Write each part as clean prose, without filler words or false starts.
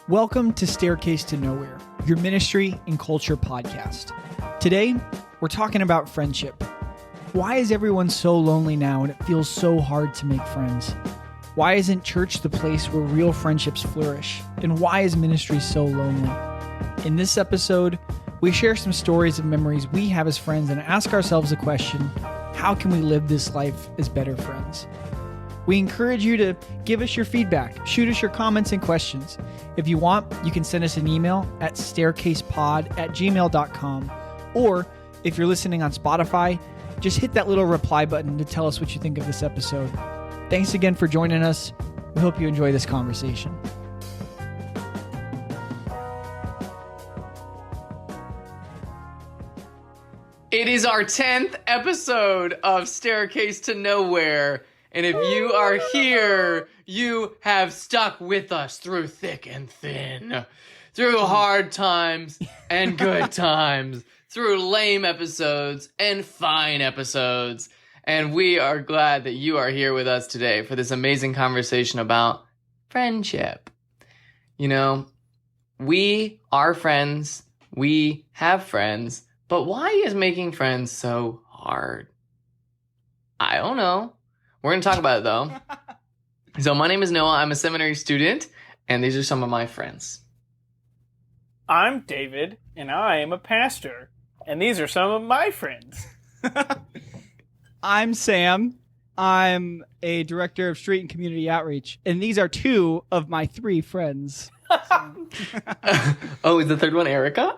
Welcome to Staircase to Nowhere, your ministry and culture podcast. Today, we're talking about friendship. Why is everyone so lonely now and it feels so hard to make friends? Why isn't church the place where real friendships flourish? And why is ministry so lonely? In this episode, we share some stories and memories we have as friends and ask ourselves a question: how can we live this life as better friends? We encourage you to give us your feedback, shoot us your comments and questions. If you want, you can send us an email at staircasepod@gmail.com. Or if you're listening on Spotify, just hit that little reply button to tell us what you think of this episode. Thanks again for joining us. We hope you enjoy this conversation. It is our 10th episode of Staircase to Nowhere. And if you are here, you have stuck with us through thick and thin, through hard times and good times, through lame episodes and fine episodes. And we are glad that you are here with us today for this amazing conversation about friendship. You know, we are friends, we have friends, but why is making friends so hard? I don't know. We're going to talk about it, though. So my name is Noah. I'm a seminary student, and these are some of my friends. I'm David, and I am a pastor, and these are some of my friends. I'm Sam. I'm a director of street and community outreach, and these are two of my three friends. Oh, is the third one Erica?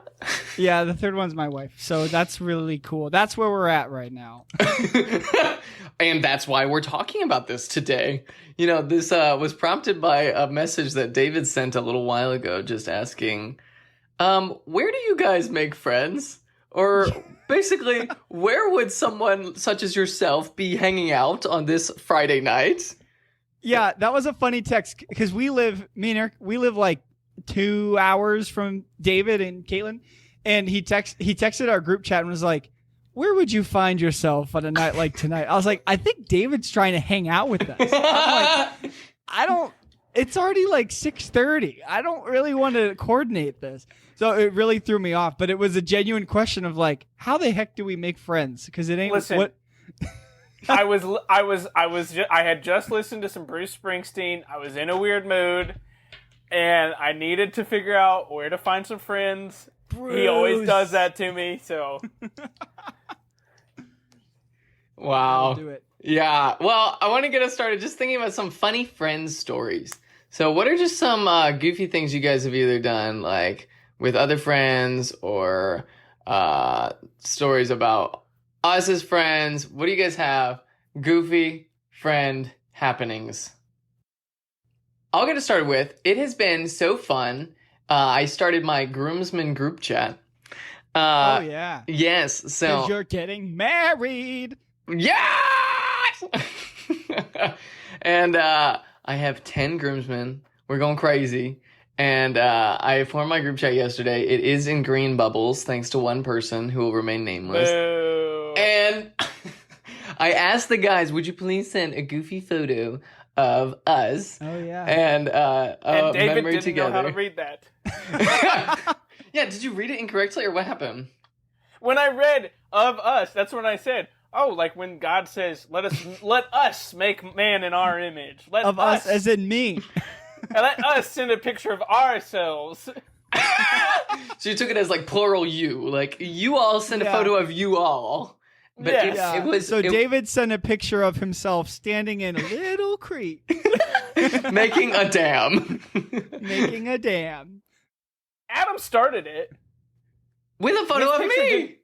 Yeah, the third one's my wife. So that's really cool. That's where we're at right now. And that's why we're talking about this today. You know, this was prompted by a message that David sent a little while ago, just asking, where do you guys make friends? Or basically, where would someone such as yourself be hanging out on this Friday night? Yeah, that was a funny text because me and Eric, we live like 2 hours from David and Caitlin. And he texted our group chat and was like, where would you find yourself on a night like tonight? I was like, I think David's trying to hang out with us. I'm like, it's already like 6:30. I don't really want to coordinate this. So it really threw me off, but it was a genuine question of like, how the heck do we make friends? Because it ain't what. I had just listened to some Bruce Springsteen. I was in a weird mood, and I needed to figure out where to find some friends. Bruce. He always does that to me, so. Wow. Do it. Yeah. Well, I want to get us started just thinking about some funny friends stories. So what are just some goofy things you guys have either done, like with other friends, or stories about us as friends? What do you guys have? Goofy friend happenings. I'll get it started with, it has been so fun. I started my groomsmen group chat. Oh, yeah. Yes. So. Because you're getting married. Yes! And I have 10 groomsmen. We're going crazy. And I formed my group chat yesterday. It is in green bubbles, thanks to one person who will remain nameless. Boo. And I asked the guys, would you please send a goofy photo of us? Oh, yeah. And David memory didn't together. know how to read that. Yeah, did you read it incorrectly or what happened? When I read of us, that's when I said, oh, like when God says, let us make man in our image. Let us as in me. Let us send a picture of ourselves. So you took it as like plural you. Like you all send a photo of you all. But Yes. it was David sent a picture of himself standing in a little creek. making a dam. Making a dam. Adam started it. With a photo of me.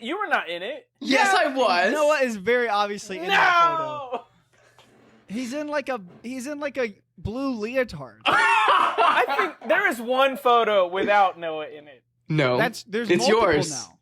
You were not in it. Yes, I was. Noah is very obviously in that photo. He's in like a blue leotard. I think there is one photo without Noah in it. No, it's multiple yours now.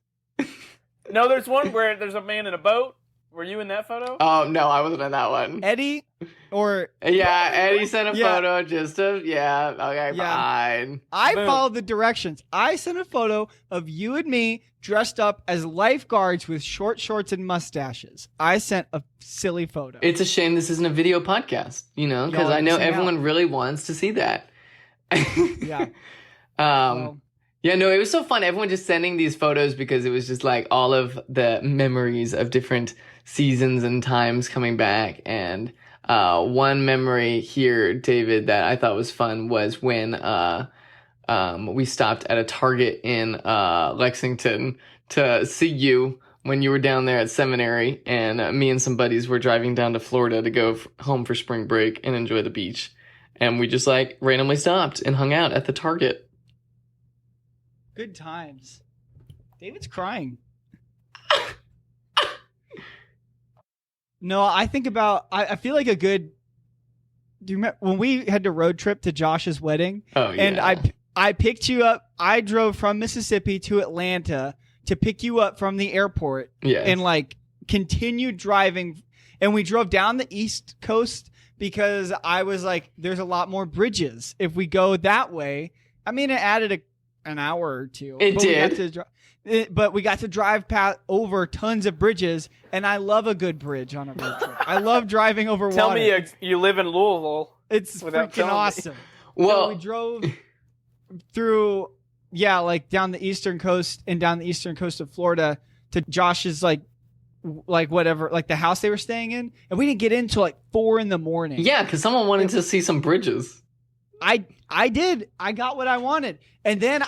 No, there's one where there's a man in a boat. Were you in that photo? Oh no, I wasn't in that one. Eddie, or Eddie sent a photo just of okay, fine. I followed the directions. I sent a photo of you and me dressed up as lifeguards with short shorts and mustaches. I sent a silly photo. It's a shame this isn't a video podcast, because I know everyone really wants to see that. Yeah. Yeah, no, it was so fun. Everyone just sending these photos because it was just like all of the memories of different seasons and times coming back. And one memory here, David, that I thought was fun was when we stopped at a Target in Lexington to see you when you were down there at seminary, and me and some buddies were driving down to Florida to go home for spring break and enjoy the beach. And we just like randomly stopped and hung out at the Target. Good times. David's crying. No, I think about, I feel like a good, do you remember when we had to road trip to Josh's wedding? Oh, yeah. And I picked you up. I drove from Mississippi to Atlanta to pick you up from the airport. Yes. And like continued driving. And we drove down the East Coast because I was like, there's a lot more bridges. If we go that way, I mean, it added an hour or two. It did. But we got to drive past over tons of bridges, and I love a good bridge on a road trip. I love driving over water. Tell me you live in Louisville. It's freaking awesome. Well, so we drove through, like down the eastern coast and down the eastern coast of Florida to Josh's like whatever, like the house they were staying in, and we didn't get in till like 4 a.m. Yeah, because someone wanted to see some bridges. I did. I got what I wanted. And then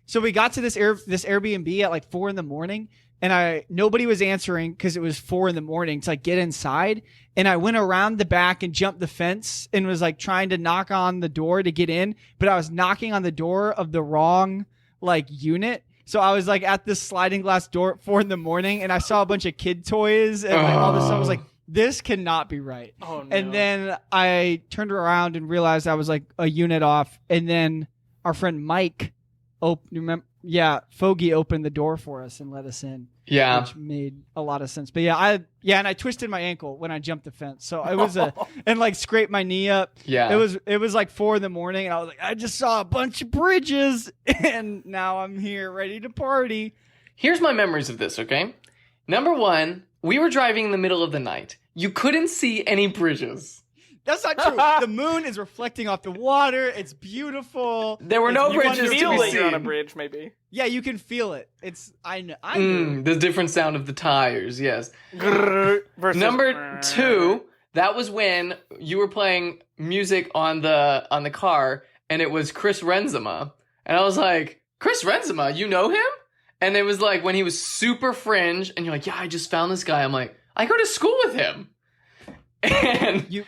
so we got to this Airbnb at like 4 a.m. and nobody was answering because it was 4 a.m. to like get inside. And I went around the back and jumped the fence and was like trying to knock on the door to get in, but I was knocking on the door of the wrong like unit. So I was like at this sliding glass door at 4 a.m. and I saw a bunch of kid toys and like all this stuff. I was like, this cannot be right. Oh, no. And then I turned around and realized I was like a unit off. And then our friend Mike, Fogey opened the door for us and let us in. Yeah. Which made a lot of sense. But and I twisted my ankle when I jumped the fence. So it was and like scraped my knee up. Yeah. It was like 4 a.m. and I was like, I just saw a bunch of bridges and now I'm here ready to party. Here's my memories of this, okay? Number one, we were driving in the middle of the night. You couldn't see any bridges. That's not true. The moon is reflecting off the water. It's beautiful. There were no bridges to feel be that you're on a seen. bridge, maybe. Yeah, you can feel it. I know. The different sound of the tires, yes. Versus Number two, that was when you were playing music on the car, and it was Chris Renzema. And I was like, Chris Renzema, you know him? And it was like when he was super fringe, and you're like, yeah, I just found this guy. I'm like, I go to school with him. And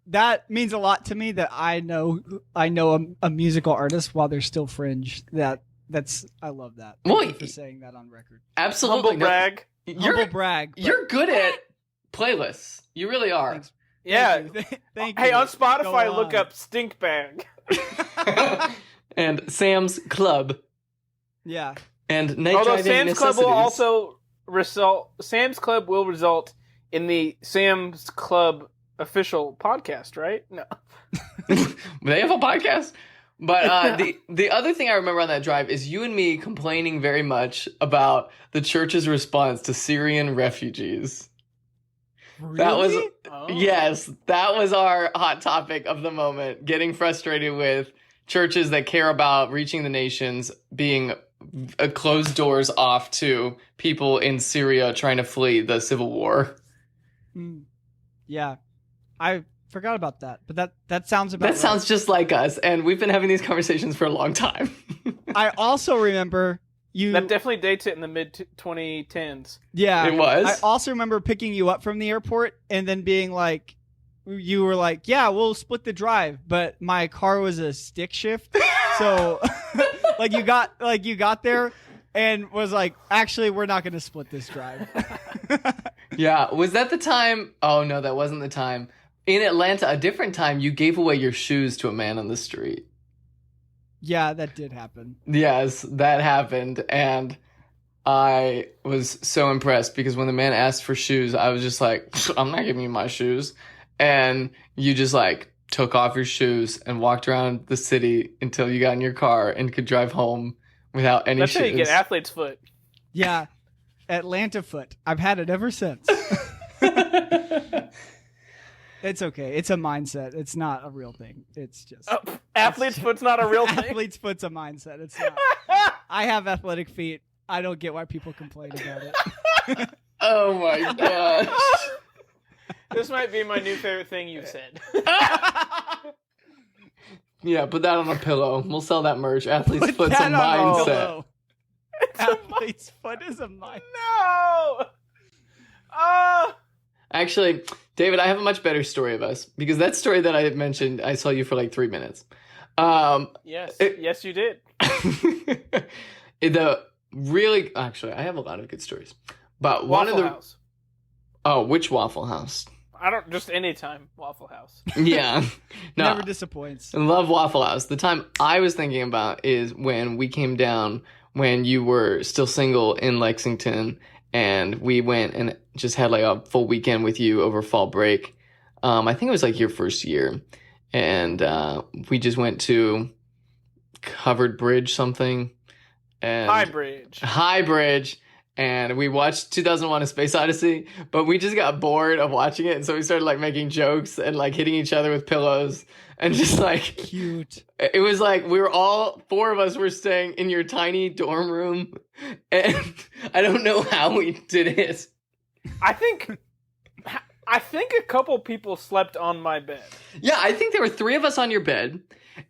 that means a lot to me that I know a musical artist while they're still fringe. I love that. Thank you for saying that on record. Absolutely. Humble brag. Humble brag. You're good at playlists. You really are. Thanks. Yeah. Thank you. Hey, on Spotify, Go look on. up Stink Bag. And Sam's Club. Yeah. And Night Although Driving Sam's Club will Necessities. also Sam's Club will result in the Sam's Club official podcast, right? No. They have a podcast. But the other thing I remember on that drive is you and me complaining very much about the church's response to Syrian refugees. Really? That was Oh. Yes, that was our hot topic of the moment. Getting frustrated with churches that care about reaching the nations being closed doors off to people in Syria trying to flee the civil war. Yeah. I forgot about that, but that sounds about That sounds just like us, and we've been having these conversations for a long time. I also remember you. That definitely dates it in the mid 2010s. Yeah, It was? I also remember picking you up from the airport and then being like, you were like, yeah, we'll split the drive, but my car was a stick shift, so like you got there and was like, actually, we're not going to split this drive. Yeah, was that the time? Oh no, that wasn't the time. In Atlanta, a different time, you gave away your shoes to a man on the street. Yeah, that did happen. Yes, that happened, and I was so impressed because when the man asked for shoes, I was just like, I'm not giving you my shoes. And you just like took off your shoes and walked around the city until you got in your car and could drive home without any That's shoes. how you get athlete's foot. Yeah, Atlanta foot. I've had it ever since. It's okay. It's a mindset. It's not a real thing. It's just Athlete's foot's not a real thing. athlete's foot's a mindset. It's not. I have athletic feet. I don't get why people complain about it. Oh my gosh. This might be my new favorite thing you've said. Yeah, put that on a pillow. We'll sell that merch. Athlete's Put foot's a that on a mindset. pillow. Athlete's foot is a mindset. No! Actually, David, I have a much better story of us because that story that I had mentioned, I saw you for like 3 minutes. Yes, you did. Actually, I have a lot of good stories, but Waffle House. Oh, which Waffle House? I don't just anytime Waffle House. Yeah, no, Never disappoints. I love Waffle House. The time I was thinking about is when we came down when you were still single in Lexington, and we went and just had like a full weekend with you over fall break. I think it was like your first year, and we just went to Covered Bridge something. And High Bridge. And we watched 2001: A Space Odyssey, but we just got bored of watching it, and so we started like making jokes and like hitting each other with pillows and just like cute. It was like we were all 4 of us were staying in your tiny dorm room, and I don't know how we did it. I think a couple people slept on my bed. Yeah, I think there were 3 of us on your bed,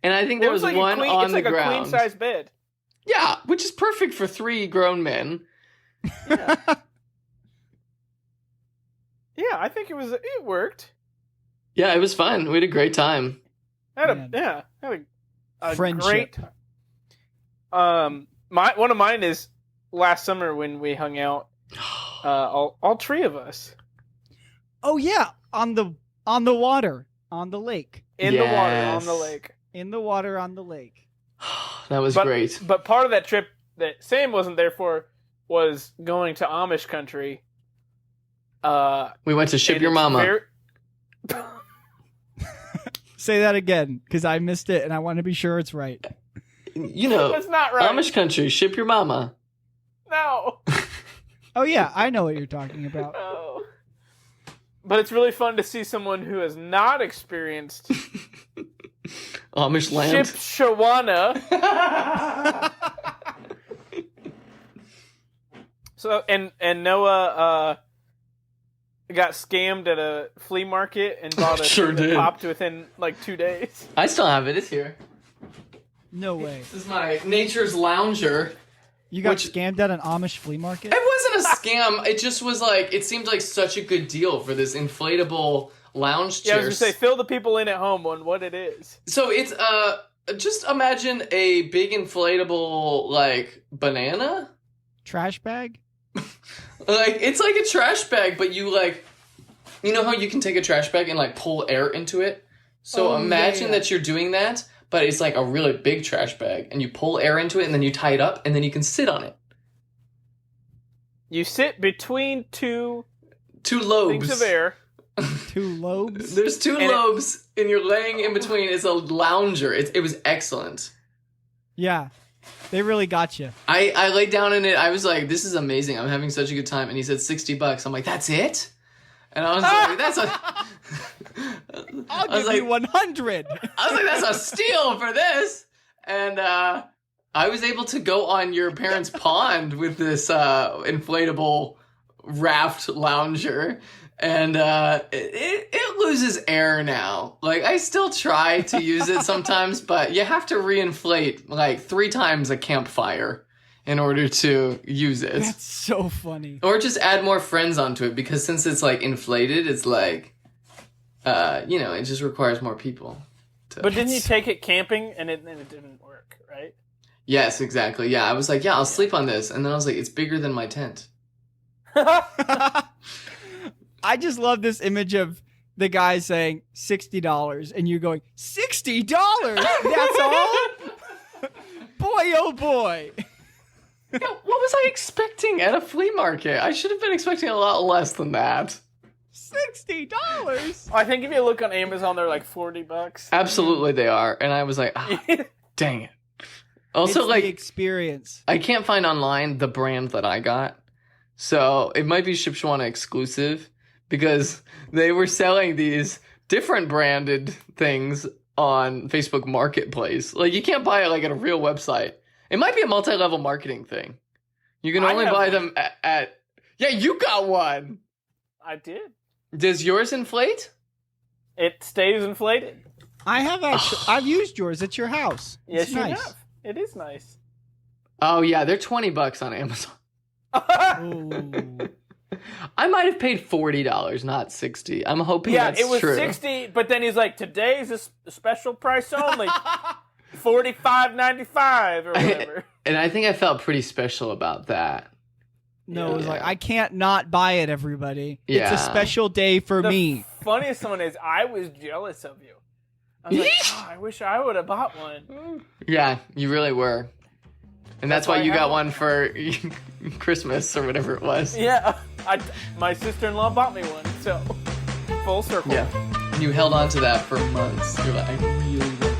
and I think there was like one on the ground. It's like a queen size bed. Yeah, which is perfect for 3 grown men. Yeah. Yeah, I think it worked. Yeah, it was fun. We had a great time. Had a Friendship. great time. One of mine is last summer when we hung out. All 3 of us. Oh yeah, on the water, on the lake. In the water, on the lake. In the water, on the lake. That was great. But part of that trip that Sam wasn't there for was going to Amish country. We went to Ship Your Mama. Say that again, because I missed it and I want to be sure it's right. You know, it's not right. Amish country, Ship Your Mama. No. Oh yeah, I know what you're talking about. Oh. But it's really fun to see someone who has not experienced Amish land. Ship Shawana. So and Noah got scammed at a flea market and bought a Sure did. popped within like 2 days. I still have it. It's here. No way. This is my Nature's Lounger. You got scammed at an Amish flea market? It wasn't a scam. It just was like, it seemed like such a good deal for this inflatable lounge chair. Yeah, I was gonna say, fill the people in at home on what it is. So it's just imagine a big inflatable like banana. Trash bag? Like it's like a trash bag, but you like, you know how you can take a trash bag and like pull air into it. So imagine that you're doing that, but it's like a really big trash bag, and you pull air into it, and then you tie it up, and then you can sit on it. You sit between two lobes things of air. 2 lobes? There's 2 lobes, and you're laying in between. It's a lounger. It was excellent. Yeah. They really got you. I laid down in it. I was like, this is amazing. I'm having such a good time. And he said $60. I'm like, that's it? And I was like, that's a... I'll give you 100. I was like, that's a steal for this. And I was able to go on your parents' pond with this inflatable raft lounger. And it loses air now. Like, I still try to use it sometimes, but you have to reinflate like 3 times a campfire in order to use it. That's so funny. Or just add more friends onto it, because since it's like inflated, it's like, it just requires more people. But didn't you take it camping and it didn't work, right? Yes, exactly. Yeah, I was like, I'll sleep on this. And then I was like, it's bigger than my tent. I just love this image of the guy saying $60 and you going, $60? That's all? Boy, oh boy. Yeah, what was I expecting at a flea market? I should have been expecting a lot less than that. $60? I think if you look on Amazon, they're like $40. Absolutely they are. And I was like, dang it. Also, it's like, the experience. I can't find online the brand that I got. So it might be Shipshawana exclusive, because they were selling these different branded things on Facebook Marketplace. Like, you can't buy it like at a real website. It might be a multi-level marketing thing. You can only buy them at yeah, you got one. I did. Does yours inflate? It stays inflated. I have actually. I've used yours at your house. Yes, It's you nice. have. It is nice. Oh yeah, they're $20 on Amazon. Ooh. I might have paid $40, not $60. I'm hoping Yeah, that's it was true. $60, but then he's like, today's a special price only. $45.95 or whatever. And I think I felt pretty special about that. No, it was Yeah. like, I can't not buy it, everybody. It's Yeah. a special day for me. The funniest one is I was jealous of you. I was like, oh, I wish I would have bought one. Yeah, you really were. And that's why why I you have got one. one for Christmas or whatever it was. Yeah, my sister-in-law bought me one, so full circle. Yeah. You held on to that for months. You're like, I really want that.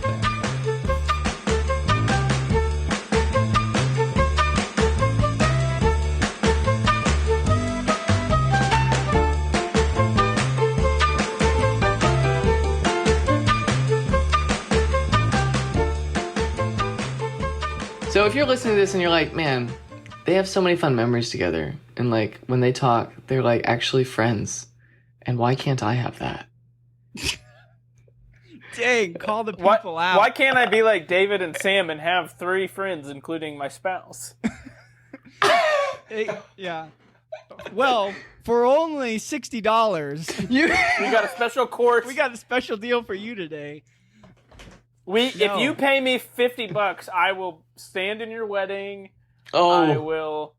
So if you're listening to this and you're like, man, they have so many fun memories together. And like when they talk, they're like actually friends. And why can't I have that? Dang, call the people out. Why can't I be like David and Sam and have 3 friends, including my spouse? Yeah. Well, for only $60, We got a special course. we got a special deal for you today. If you pay me $50, I will stand in your wedding. I Oh, will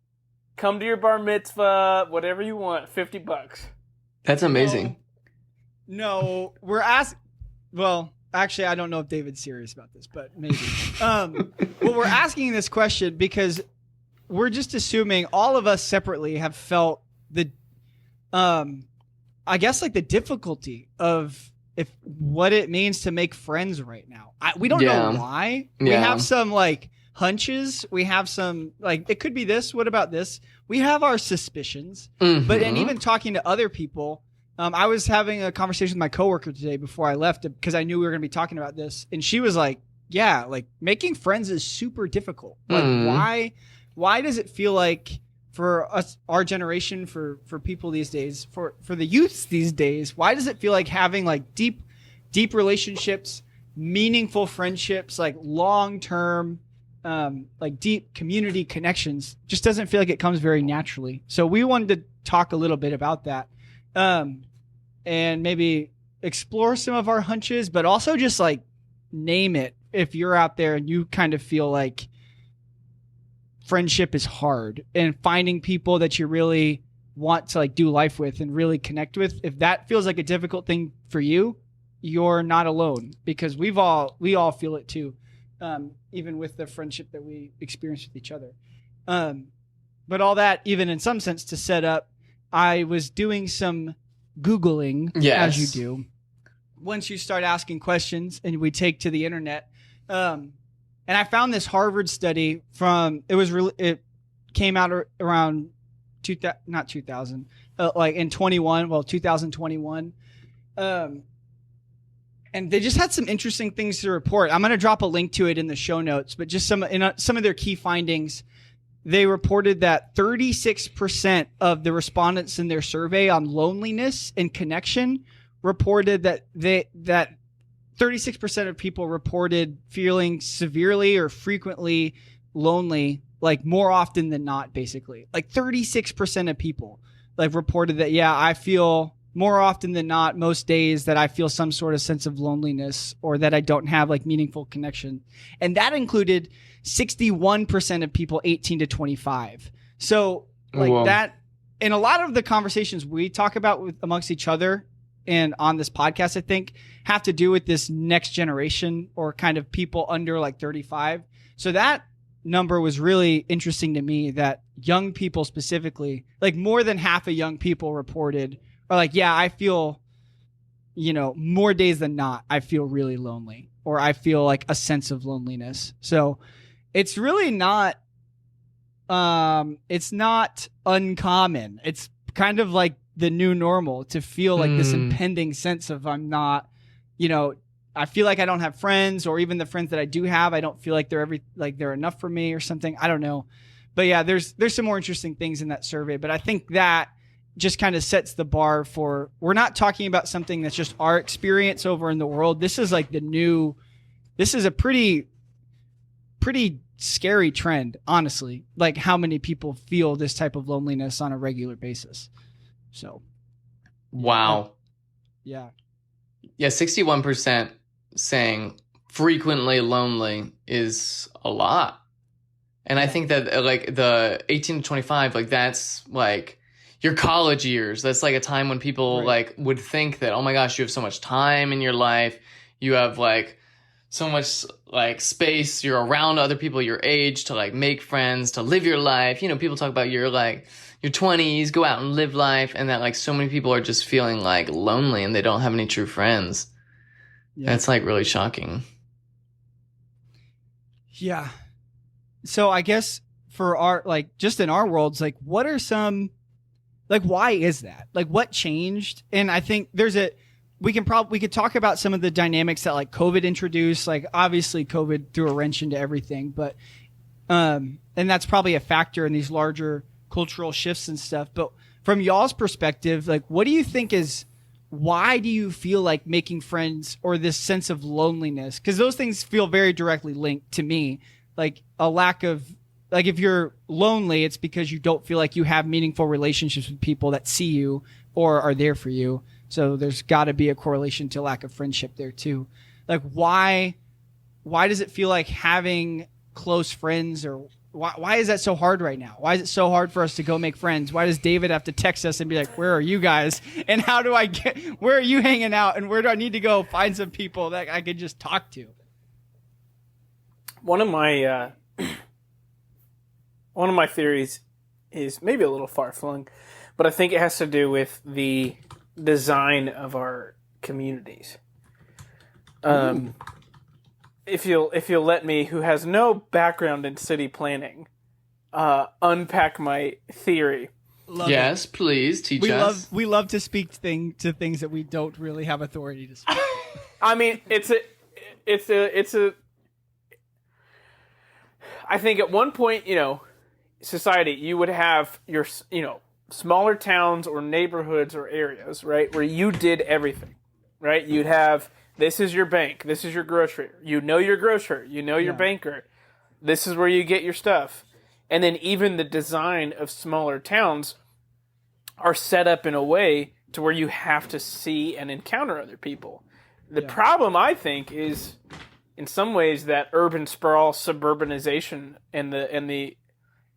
come to your bar mitzvah, whatever you want. $50. that's amazing. No, we're asking. Well, actually, I don't know if David's serious about this, but maybe. Well, we're asking this question because we're just assuming all of us separately have felt the, I guess, like the difficulty of what it means to make friends right now. We don't know why. We Yeah. have some like hunches. We have some like it could be this. What about this? We have our suspicions. But and even talking to other people, I was having a conversation with my coworker today before I left because I knew we were going to be talking about this, and she was like, "Yeah, like making friends is super difficult. Like why does it feel like for us, our generation, for people these days, for the youths these days, why does it feel like having like deep relationships, meaningful friendships, like long term?" Like deep community connections just doesn't feel like it comes very naturally. So we wanted to talk a little bit about that, and maybe explore some of our hunches, but also just like name it if you're out there and you kind of feel like friendship is hard and finding people that you really want to like do life with and really connect with. If that feels like a difficult thing for you, you're not alone, because we all feel it too. Even with the friendship that we experience with each other. But all that, even in some sense, to set up, I was doing some Googling, as you do. Once you start asking questions and we take to the internet. And I found this Harvard study it came out around 2021. And they just had some interesting things to report. I'm going to drop a link to it in the show notes, but just some of their key findings. They reported that 36% of the respondents in their survey on loneliness and connection reported that 36% of people reported feeling severely or frequently lonely, like more often than not, basically. Like 36% of people like reported that, yeah, I feel more often than not, most days, that I feel some sort of sense of loneliness or that I don't have like meaningful connection. And that included 61% of people 18 to 25. So like that, in a lot of the conversations we talk about amongst each other and on this podcast, I think have to do with this next generation or kind of people under like 35. So that number was really interesting to me, that young people specifically, like more than half of young people reported are like, yeah, I feel, more days than not, I feel really lonely, or I feel like a sense of loneliness. So it's really not, it's not uncommon. It's kind of like the new normal, to feel like this impending sense of I'm not, I feel like I don't have friends, or even the friends that I do have, I don't feel like they're enough for me or something. I don't know. But yeah, there's some more interesting things in that survey, but I think that just kind of sets the bar for, we're not talking about something that's just our experience over in the world. This is like this is a pretty scary trend, honestly, like how many people feel this type of loneliness on a regular basis. So. Wow. Yeah. Yeah. 61% saying frequently lonely is a lot. And I think that like the 18 to 25, like that's like your college years. That's like a time when people like would think that, oh my gosh, you have so much time in your life. You have like so much like space. You're around other people your age to like make friends, to live your life. People talk about your 20s, go out and live life. And that like so many people are just feeling like lonely and they don't have any true friends. Yeah. That's like really shocking. Yeah. So I guess for our, like, just in our worlds, like, what are some, like, why is that? Like, what changed? And I think we could talk about some of the dynamics that like COVID introduced. Like, obviously COVID threw a wrench into everything, but, and that's probably a factor in these larger cultural shifts and stuff. But from y'all's perspective, like, what do you think why do you feel like making friends, or this sense of loneliness? Because those things feel very directly linked to me. Like a lack of, like, if you're lonely, it's because you don't feel like you have meaningful relationships with people that see you or are there for you. So there's got to be a correlation to lack of friendship there too. Like, why does it feel like having close friends, or why is that so hard right now? Why is it so hard for us to go make friends? Why does David have to text us and be like, where are you guys? And where are you hanging out? And where do I need to go find some people that I could just talk to? One of my theories is maybe a little far-flung, but I think it has to do with the design of our communities. If you'll let me, who has no background in city planning, unpack my theory. Yes, please teach us. We love to speak to things that we don't really have authority to speak. I mean, it's a. I think at one point, society, you would have your, smaller towns or neighborhoods or areas, right, where you did everything, right? You'd have, this is your bank, this is your grocery, your grocer, your banker, this is where you get your stuff. And then even the design of smaller towns are set up in a way to where you have to see and encounter other people. The problem, I think, is in some ways that urban sprawl, suburbanization, and the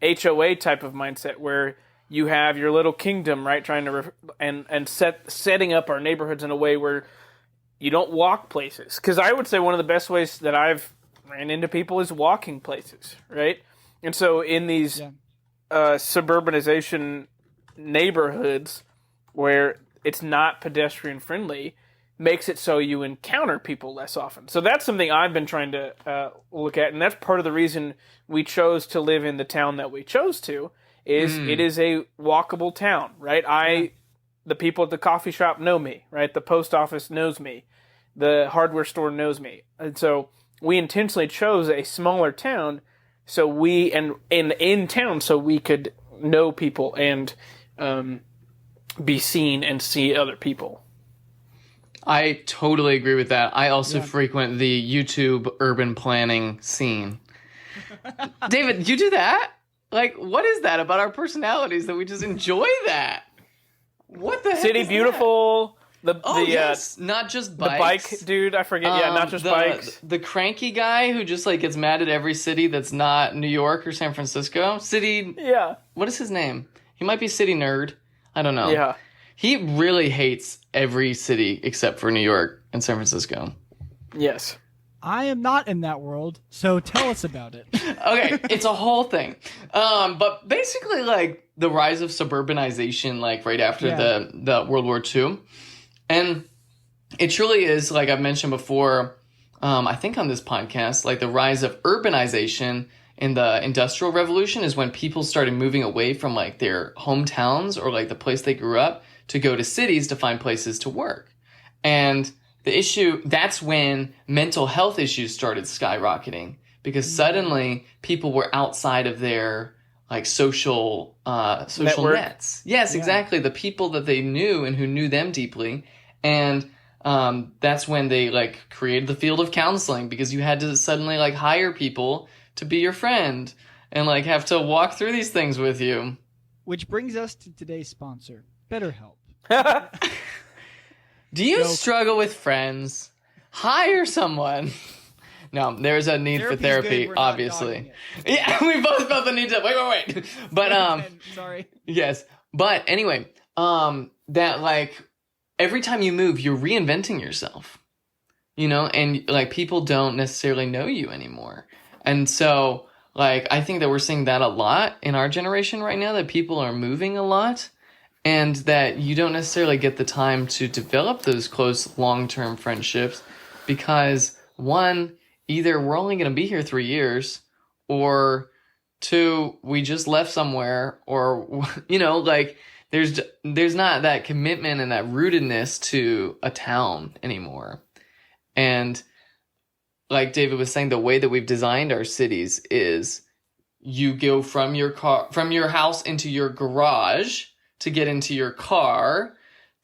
HOA type of mindset where you have your little kingdom, right, trying to setting up our neighborhoods in a way where you don't walk places. Because I would say one of the best ways that I've ran into people is walking places, right? And so in these suburbanization neighborhoods where it's not pedestrian friendly, makes it so you encounter people less often. So that's something I've been trying to look at, and that's part of the reason we chose to live in the town that we chose to, is it is a walkable town, right? The people at the coffee shop know me, right? The post office knows me. The hardware store knows me. And so we intentionally chose a smaller town so in town so we could know people and be seen and see other people. I totally agree with that. I also frequent the YouTube urban planning scene. David, you do that? Like, what is that about our personalities that we just enjoy that? What the heck City is Beautiful. That? Yes. Not just bikes. The bike dude, I forget. Not just bikes. The cranky guy who just like gets mad at every city that's not New York or San Francisco. What is his name? He might be City Nerd. I don't know. Yeah. He really hates every city except for New York and San Francisco. Yes. I am not in that world, so tell us about it. Okay, it's a whole thing. But basically, like, the rise of suburbanization, like, right after the World War II. And it truly is, like I've mentioned before, I think on this podcast, like, the rise of urbanization in the Industrial Revolution is when people started moving away from, like, their hometowns or, like, the place they grew up to go to cities to find places to work. And the issue, that's when mental health issues started skyrocketing, because suddenly people were outside of their like social Network. nets. Yes, exactly. The people that they knew and who knew them deeply. And that's when they like created the field of counseling, because you had to suddenly like hire people to be your friend and like have to walk through these things with you. Which brings us to today's sponsor, BetterHelp. Do you struggle with friends? Hire someone. No, there's a need for therapy, obviously. Yeah, we both felt the need to wait. But sorry. Yes. But anyway, that like every time you move, you're reinventing yourself. You know, and like people don't necessarily know you anymore. And so like I think that we're seeing that a lot in our generation right now, that people are moving a lot. And that you don't necessarily get the time to develop those close long-term friendships because, one, either we're only going to be here 3 years, or two, we just left somewhere, or, you know, like there's not that commitment and that rootedness to a town anymore. And like David was saying, the way that we've designed our cities is you go from your house into your garage to get into your car,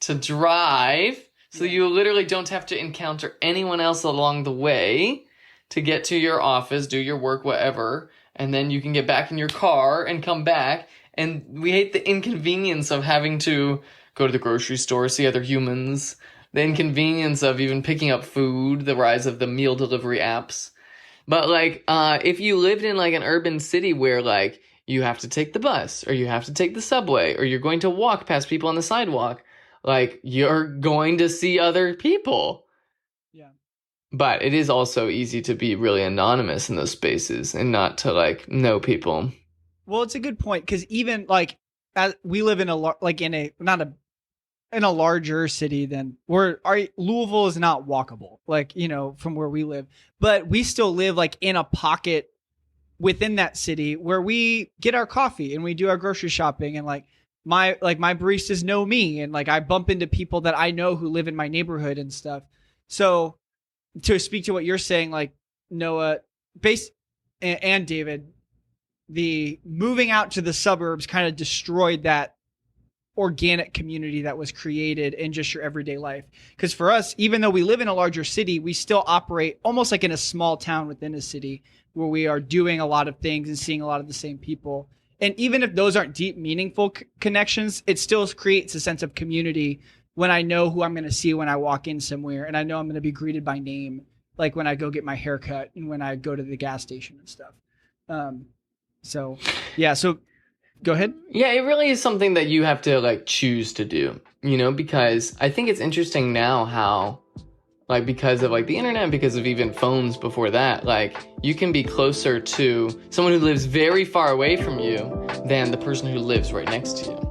to drive, so you literally don't have to encounter anyone else along the way, to get to your office, do your work, whatever, and then you can get back in your car and come back. And we hate the inconvenience of having to go to the grocery store, see other humans, the inconvenience of even picking up food, the rise of the meal delivery apps. But like, if you lived in like an urban city where like, you have to take the bus, or you have to take the subway, or you're going to walk past people on the sidewalk, like, you're going to see other people. Yeah. But it is also easy to be really anonymous in those spaces and not to, like, know people. Well, it's a good point, because even, like, as we live in a larger city than Louisville is not walkable, like, you know, from where we live, but we still live like in a pocket within that city where we get our coffee and we do our grocery shopping, and like my baristas know me, and like I bump into people that I know who live in my neighborhood and stuff. So to speak to what you're saying, like Noah, and David, the moving out to the suburbs kind of destroyed that organic community that was created in just your everyday life. Because for us, even though we live in a larger city, we still operate almost like in a small town within a city, where we are doing a lot of things and seeing a lot of the same people. And even if those aren't deep, meaningful connections, it still creates a sense of community when I know who I'm going to see when I walk in somewhere, and I know I'm going to be greeted by name, like when I go get my haircut and when I go to the gas station and stuff. So go ahead. Yeah, it really is something that you have to like choose to do, you know, because I think it's interesting now how, like, because of like the internet, because of even phones before that, like you can be closer to someone who lives very far away from you than the person who lives right next to you.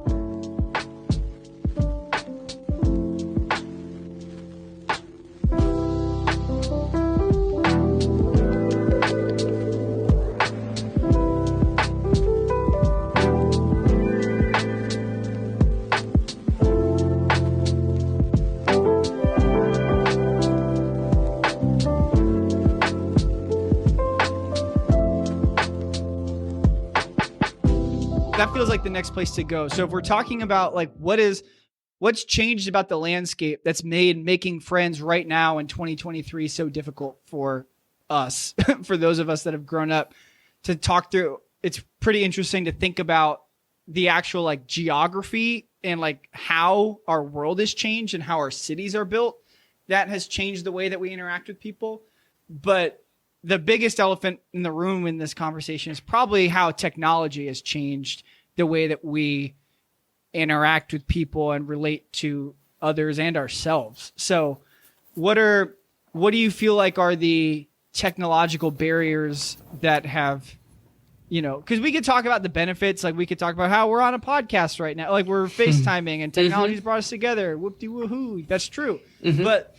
That feels like the next place to go. So if we're talking about like what's changed about the landscape that's made making friends right now in 2023 so difficult for us, for those of us that have grown up, to talk through, it's pretty interesting to think about the actual like geography and like how our world has changed and how our cities are built. That has changed the way that we interact with people. But the biggest elephant in the room in this conversation is probably how technology has changed the way that we interact with people and relate to others and ourselves. So what do you feel like are the technological barriers that have, you know, because we could talk about the benefits, like we could talk about how we're on a podcast right now, like we're FaceTiming and technology's brought us together. Whoop-de-woohoo. That's true. But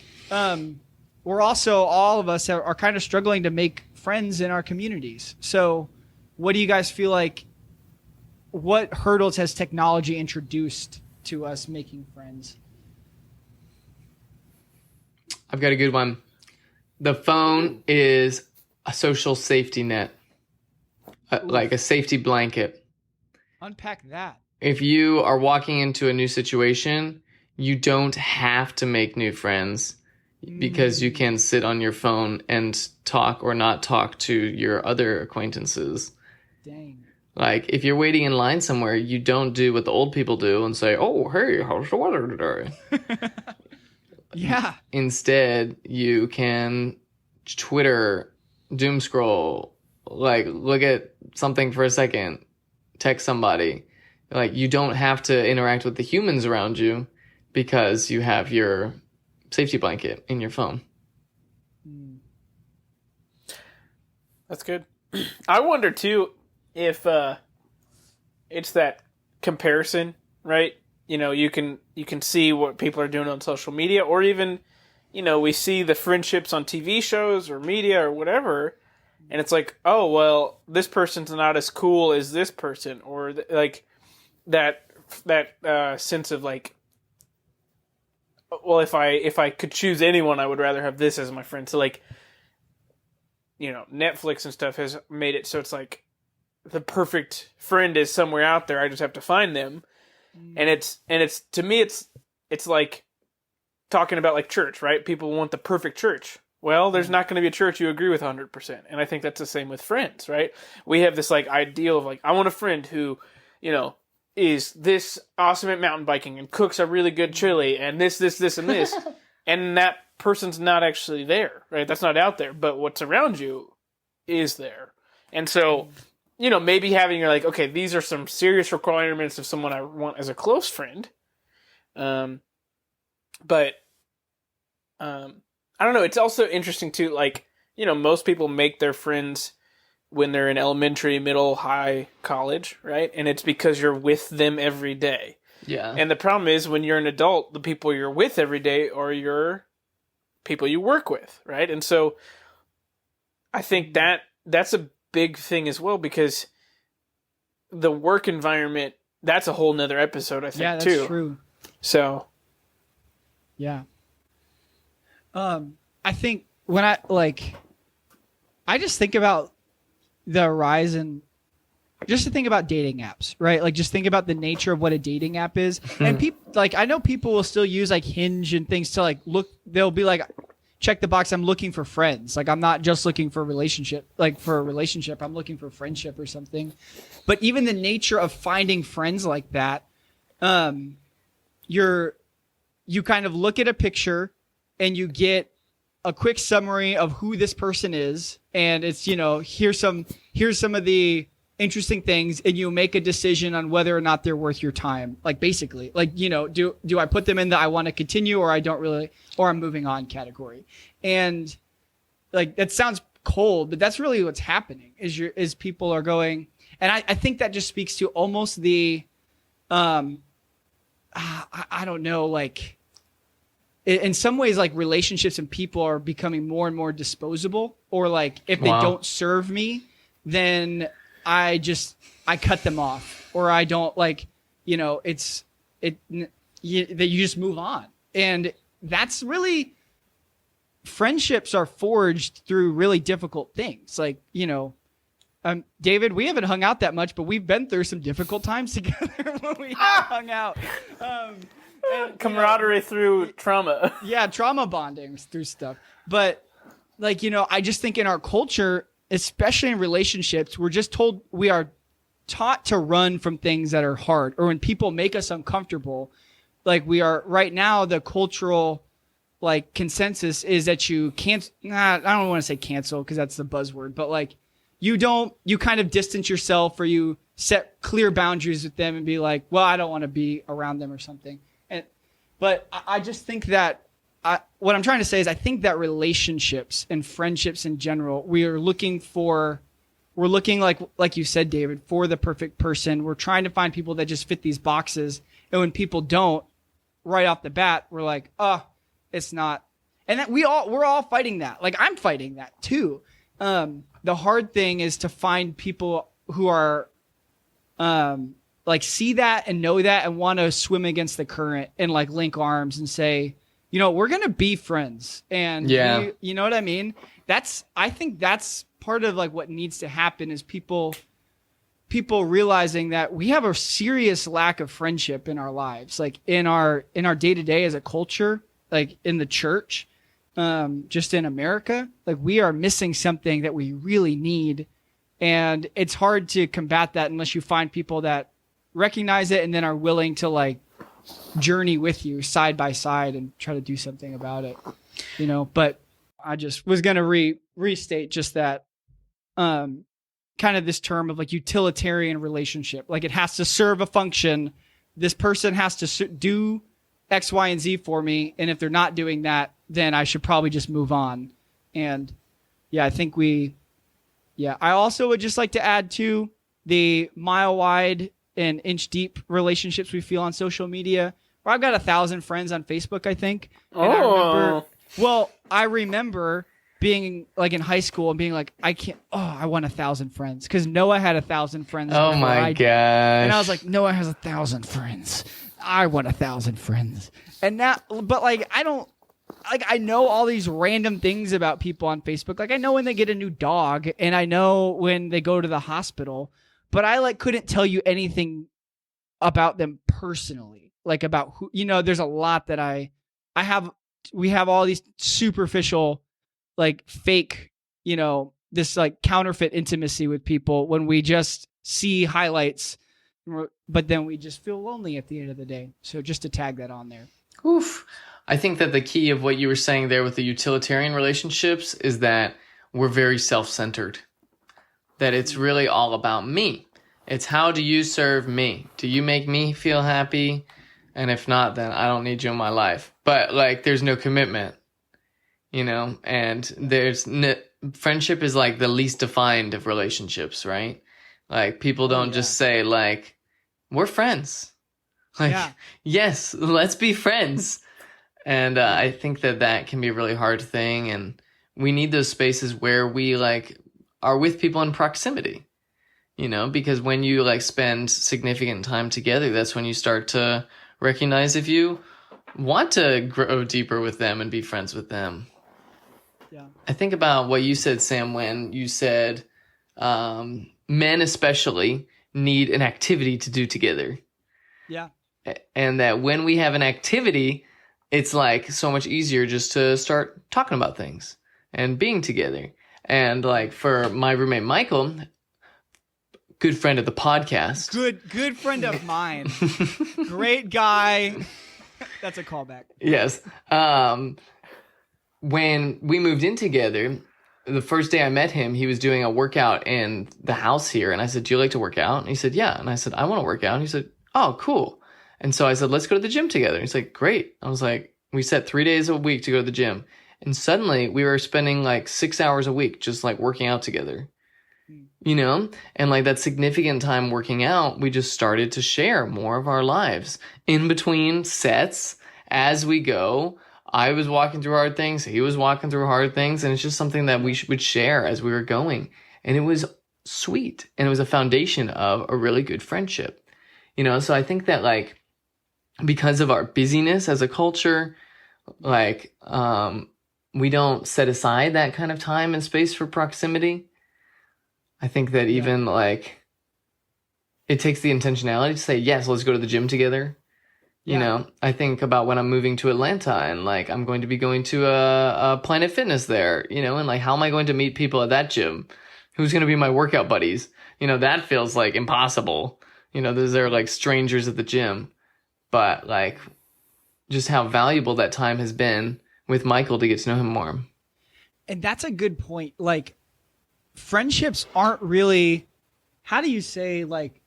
we're also, all of us are kind of struggling to make friends in our communities. So what do you guys feel like, what hurdles has technology introduced to us making friends? I've got a good one. The phone is a social safety net, like a safety blanket. Unpack that. If you are walking into a new situation, you don't have to make new friends because you can sit on your phone and talk or not talk to your other acquaintances. Dang. Like, if you're waiting in line somewhere, you don't do what the old people do and say, "Oh, hey, how's the weather today?" Yeah. Instead, you can Twitter, doom scroll, like look at something for a second, text somebody. Like, you don't have to interact with the humans around you because you have your safety blanket in your phone. That's good. I wonder too if it's that comparison, right? You know, you can see what people are doing on social media, or even, you know, we see the friendships on TV shows or media or whatever, and it's like, oh, well, this person's not as cool as this person, or like that sense of like, well, if I could choose anyone, I would rather have this as my friend. So like, you know, Netflix and stuff has made it so it's like the perfect friend is somewhere out there. I just have to find them. And it's to me it's like talking about like church, right? People want the perfect church. Well, there's not going to be a church you agree with 100%. And I think that's the same with friends, right? We have this like ideal of like, I want a friend who, you know, is this awesome at mountain biking and cooks a really good chili and this and this. And that person's not actually there, right? That's not out there, but what's around you is there. And so, you know, maybe having you're like, okay, these are some serious requirements of someone I want as a close friend. But I don't know. It's also interesting too, like, you know, most people make their friends when they're in elementary, middle, high, college, right? And it's because you're with them every day. Yeah. And the problem is when you're an adult, the people you're with every day are your people you work with, right? And so I think that's a big thing as well, because the work environment, that's a whole nother episode, I think, Yeah, that's too. true. So, yeah. I think when I just think about the rise in, just to think about dating apps, right? Like, just think about the nature of what a dating app is. And people, like, I know people will still use like Hinge and things to like look, they'll be like, check the box, I'm looking for friends. Like, I'm not just looking for a relationship, I'm looking for friendship or something. But even the nature of finding friends like that, you kind of look at a picture and you get a quick summary of who this person is. And it's, you know, here's some of the interesting things, and you make a decision on whether or not they're worth your time. Like, basically, like, you know, do I put them in the I want to continue, or I don't really, or I'm moving on category. And like, that sounds cold, but that's really what's happening is people are going, and I think that just speaks to almost the, I don't know, like, in some ways, like, relationships and people are becoming more and more disposable, or like, if they don't serve me, then I cut them off, or I don't, like, you know, you just move on. And that's really, friendships are forged through really difficult things. Like, you know, David, we haven't hung out that much, but we've been through some difficult times together when we have hung out. And, camaraderie through trauma. Yeah, trauma bonding through stuff. But, like, you know, I just think in our culture, especially in relationships, we're just told, we are taught to run from things that are hard, or when people make us uncomfortable. Like, we are right now, the cultural, like, consensus is that you can't, I don't want to say cancel because that's the buzzword, but like, you kind of distance yourself, or you set clear boundaries with them and be like, well, I don't want to be around them or something. But I just think that, what I'm trying to say is, I think that relationships and friendships in general, we're looking like you said, David, for the perfect person. We're trying to find people that just fit these boxes. And when people don't, right off the bat, we're like, oh, it's not. And that we're all fighting that. Like, I'm fighting that too. The hard thing is to find people who are, like see that and know that and want to swim against the current and like link arms and say, you know, we're going to be friends. And you know what I mean? I think that's part of like what needs to happen is people realizing that we have a serious lack of friendship in our lives, like in our day-to-day as a culture, like in the church, just in America, like we are missing something that we really need. And it's hard to combat that unless you find people that recognize it and then are willing to like journey with you side by side and try to do something about it, you know. But I just was going to restate just that, kind of this term of like utilitarian relationship. Like it has to serve a function. This person has to do X, Y, and Z for me. And if they're not doing that, then I should probably just move on. And yeah, I think I also would just like to add to the mile wide and inch deep relationships we feel on social media. Where I've got 1,000 friends on Facebook, I think. And I remember being like in high school and being like, I want 1,000 friends. Because Noah had 1,000 friends. Oh my gosh. And I was like, Noah has 1,000 friends. I want 1,000 friends. And now, but like, I know all these random things about people on Facebook. Like I know when they get a new dog and I know when they go to the hospital, but I like couldn't tell you anything about them personally. Like about who, you know, there's a lot that we have all these superficial, like fake, you know, this like counterfeit intimacy with people when we just see highlights, but then we just feel lonely at the end of the day. So just to tag that on there. Oof. I think that the key of what you were saying there with the utilitarian relationships is that we're very self-centered. That it's really all about me. It's how do you serve me? Do you make me feel happy? And if not, then I don't need you in my life. But like, there's no commitment, you know, and friendship is like the least defined of relationships, right? Like people don't just say like, we're friends. Like, yes, let's be friends. And I think that can be a really hard thing. And we need those spaces where we like are with people in proximity, you know, because when you like spend significant time together, that's when you start to recognize if you want to grow deeper with them and be friends with them. Yeah. I think about what you said, Sam, when you said men especially need an activity to do together. Yeah. And that when we have an activity, it's like so much easier just to start talking about things and being together. And like for my roommate, Michael, good friend of the podcast. Good friend of mine. Great guy. That's a callback. Yes. When we moved in together, the first day I met him, he was doing a workout in the house here. And I said, do you like to work out? And he said, yeah. And I said, I want to work out. And he said, oh, cool. And so I said, let's go to the gym together. And he's like, great. I was like, we set 3 days a week to go to the gym. And suddenly we were spending like 6 hours a week just like working out together, you know? And like that significant time working out, we just started to share more of our lives in between sets as we go. I was walking through hard things. He was walking through hard things. And it's just something that we would share as we were going. And it was sweet. And it was a foundation of a really good friendship, you know? So I think that like, because of our busyness as a culture, like, we don't set aside that kind of time and space for proximity. I think that even like, it takes the intentionality to say, yes, let's go to the gym together. You know, I think about when I'm moving to Atlanta and like, I'm going to be going to a Planet Fitness there, you know, and like, how am I going to meet people at that gym? Who's going to be my workout buddies? You know, that feels like impossible. You know, they're like strangers at the gym. But like, just how valuable that time has been with Michael to get to know him more. And that's a good point. Like, friendships aren't really, how do you say, like,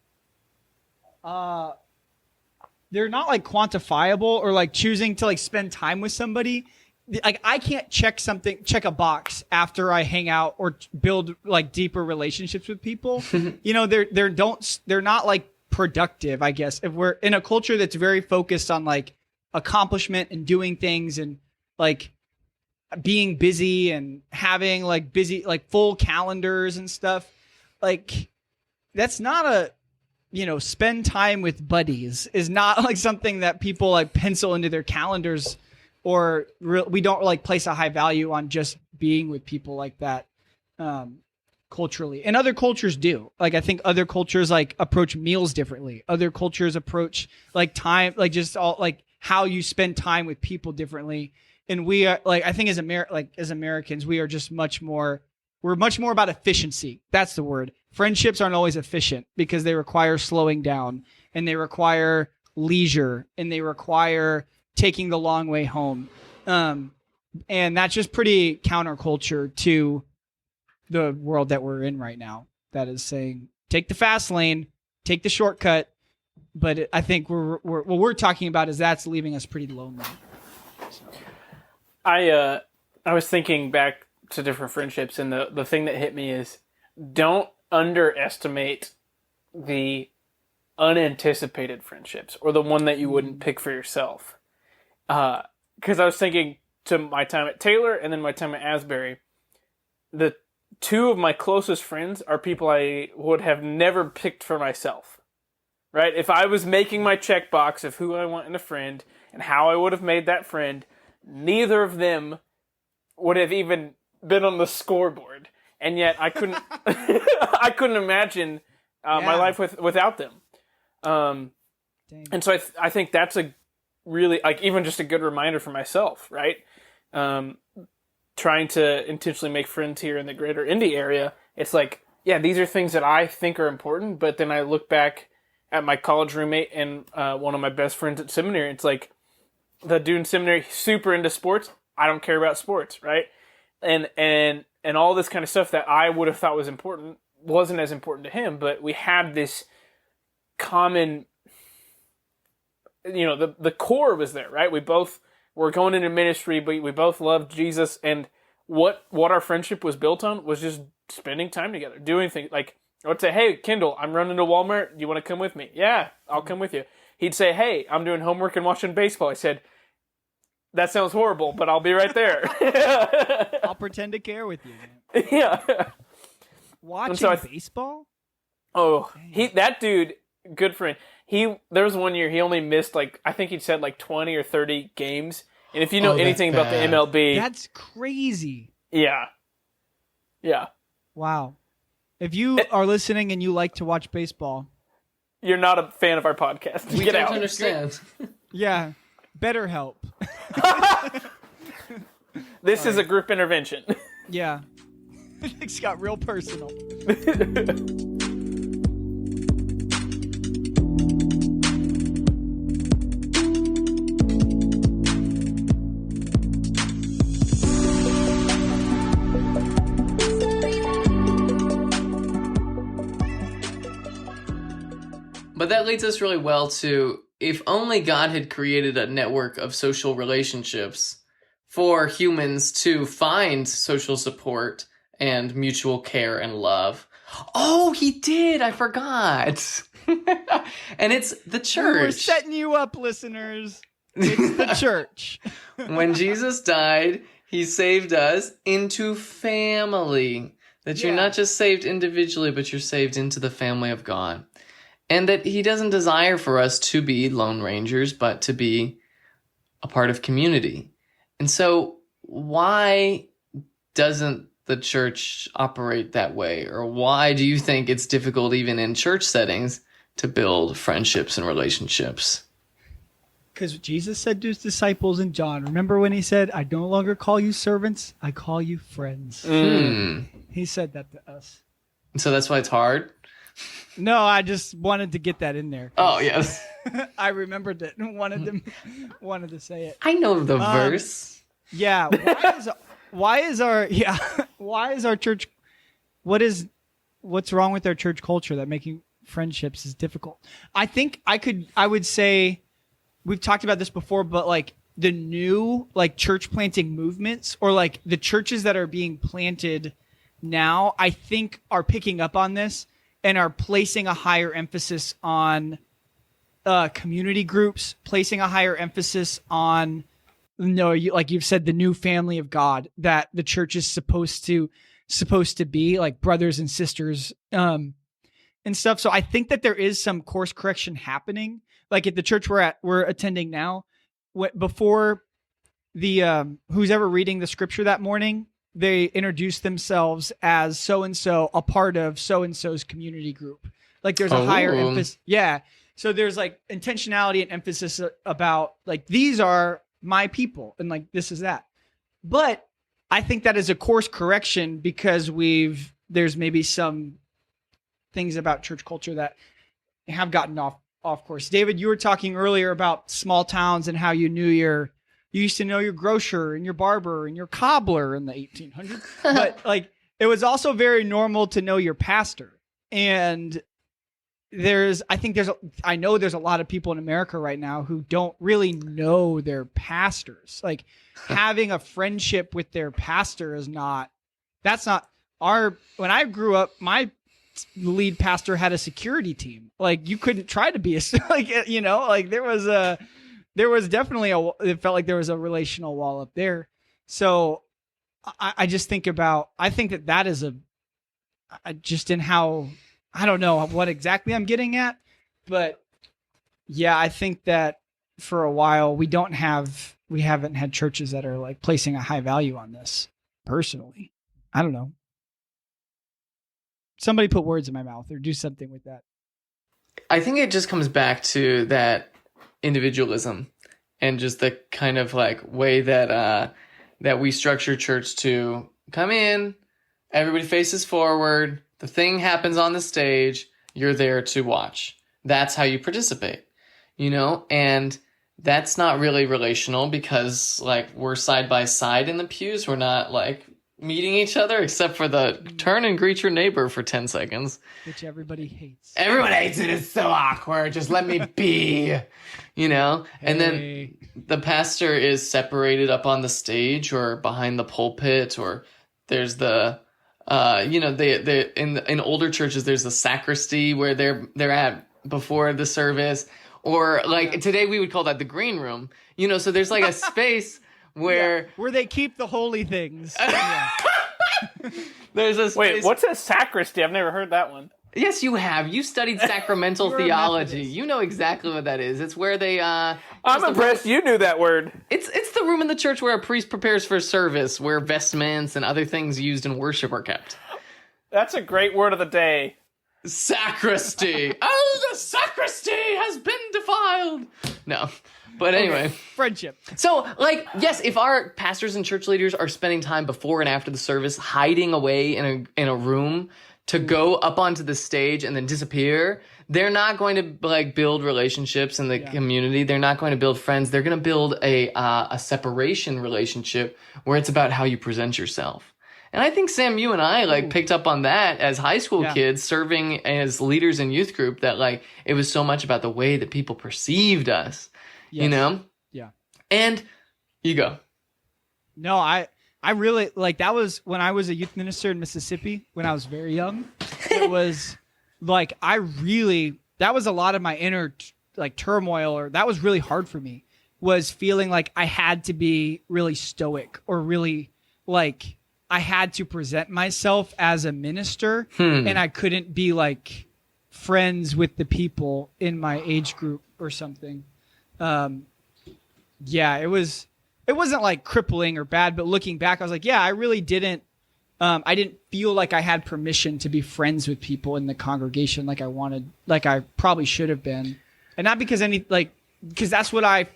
they're not like quantifiable or like choosing to like spend time with somebody. Like, I can't check a box after I hang out or build like deeper relationships with people. You know, they're not like productive, I guess. If we're in a culture that's very focused on like accomplishment and doing things and like being busy and having like busy, like full calendars and stuff, like that's not spend time with buddies is not like something that people like pencil into their calendars, or we don't like place a high value on just being with people like that. Culturally, and other cultures do. Like, I think other cultures like approach meals differently. Other cultures approach like time, like just all like how you spend time with people differently. And we are like, I think as Americans, we are just we're much more about efficiency. That's the word. Friendships aren't always efficient because they require slowing down, and they require leisure, and they require taking the long way home. And that's just pretty counterculture to the world that we're in right now, that is saying take the fast lane, take the shortcut. But I think what we're talking about is that's leaving us pretty lonely. So. I was thinking back to different friendships, and the thing that hit me is don't underestimate the unanticipated friendships, or the one that you wouldn't pick for yourself. Because I was thinking to my time at Taylor and then my time at Asbury, the two of my closest friends are people I would have never picked for myself, right? If I was making my checkbox of who I want in a friend and how I would have made that friend, neither of them would have even been on the scoreboard. And yet I couldn't, I couldn't imagine my life without them. And so I think that's a really, like, even just a good reminder for myself, right? Trying to intentionally make friends here in the greater Indy area, it's like, yeah, these are things that I think are important, but then I look back at my college roommate and one of my best friends at seminary. It's like, the dude in seminary, super into sports. I don't care about sports, right? And all this kind of stuff that I would have thought was important wasn't as important to him, but we had this common, the core was there, right? We both were going into ministry, but we both loved Jesus, and what our friendship was built on was just spending time together, doing things. Like, I would say, hey, Kendall, I'm running to Walmart. Do you want to come with me? Yeah, I'll come with you. He'd say, hey, I'm doing homework and watching baseball. I said, that sounds horrible, but I'll be right there. I'll pretend to care with you, man. Yeah. Watching baseball? Oh, that dude, good friend. There was one year he only missed, like, I think he said like 20 or 30 games. And if you know anything about the MLB, that's crazy. Yeah. Yeah. Wow. If you are listening and you like to watch baseball, you're not a fan of our podcast. We don't understand. Yeah. Better help. This is a group intervention. Yeah. It's got real personal. But that leads us really well to, if only God had created a network of social relationships for humans to find social support and mutual care and love. Oh, he did! I forgot! And it's the church. We're setting you up, listeners. It's the church. When Jesus died, he saved us into family. That you're not just saved individually, but you're saved into the family of God. And that he doesn't desire for us to be lone rangers, but to be a part of community. And so why doesn't the church operate that way? Or why do you think it's difficult even in church settings to build friendships and relationships? Because Jesus said to his disciples in John, remember when he said, I no longer call you servants, I call you friends. He said that to us. And so that's why it's hard? No, I just wanted to get that in there. Oh, yes. I remembered it and wanted to say it. I know the verse. Yeah. Why is our church, what's wrong with our church culture that making friendships is difficult? I would say, we've talked about this before, but like the new like church planting movements, or like the churches that are being planted now, I think are picking up on this and are placing a higher emphasis on community groups, placing a higher emphasis on, like you've said, the new family of God that the church is supposed to be, like brothers and sisters. And and stuff. So I think that there is some course correction happening. Like at the church we're attending now, before the who's ever reading the scripture that morning, they introduce themselves as so-and-so, a part of so-and-so's community group. Like there's a higher emphasis. Yeah. So there's like intentionality and emphasis about like, these are my people and like, this is that. But I think that is a course correction because there's maybe some things about church culture that have gotten off course. David, you were talking earlier about small towns and how you used to know your grocer and your barber and your cobbler in the 1800s. But like, it was also very normal to know your pastor. And I know there's a lot of people in America right now who don't really know their pastors. Like having a friendship with their pastor when I grew up, my lead pastor had a security team. Like you couldn't try to be there was definitely it felt like there was a relational wall up there. So I just think that is just in how, I don't know what exactly I'm getting at, but yeah, I think that for a while we haven't had churches that are like placing a high value on this personally. I don't know. Somebody put words in my mouth or do something with that. I think it just comes back to that individualism and just the kind of like way that we structure church to come in, everybody faces forward, the thing happens on the stage, you're there to watch. That's how you participate, and that's not really relational because like we're side by side in the pews. We're not like meeting each other except for the turn and greet your neighbor for 10 seconds. Which everybody hates. Everyone hates it. It's so awkward. Just let me be, And then the pastor is separated up on the stage or behind the pulpit, or there's the in older churches there's the sacristy where they're at before the service, or like today we would call that the green room. So there's like a space where they keep the holy things. There's a space. Wait, what's a sacristy? I've never heard that one. Yes, you have. You studied sacramental theology. You know exactly what that is. It's where they. I'm impressed you knew that word. It's the room in the church where a priest prepares for service, where vestments and other things used in worship are kept. That's a great word of the day. Sacristy. Oh, the sacristy has been defiled. No. But anyway. Friendship. So, like, yes, if our pastors and church leaders are spending time before and after the service hiding away in a room to go up onto the stage and then disappear, they're not going to like build relationships in the community. They're not going to build friends. They're going to build a separation relationship where it's about how you present yourself. And I think, Sam, you and I picked up on that as high school kids serving as leaders in youth group, that like it was so much about the way that people perceived us, Yeah. And you go. No, I really like that was when I was a youth minister in Mississippi when I was very young. It was like that was a lot of my inner like turmoil, or that was really hard for me, was feeling like I had to be really stoic or really like I had to present myself as a minister and I couldn't be like friends with the people in my age group or something. It wasn't like crippling or bad, but looking back, I was like, I really didn't. I didn't feel like I had permission to be friends with people in the congregation like I wanted, like I probably should have been, and not because because that's what I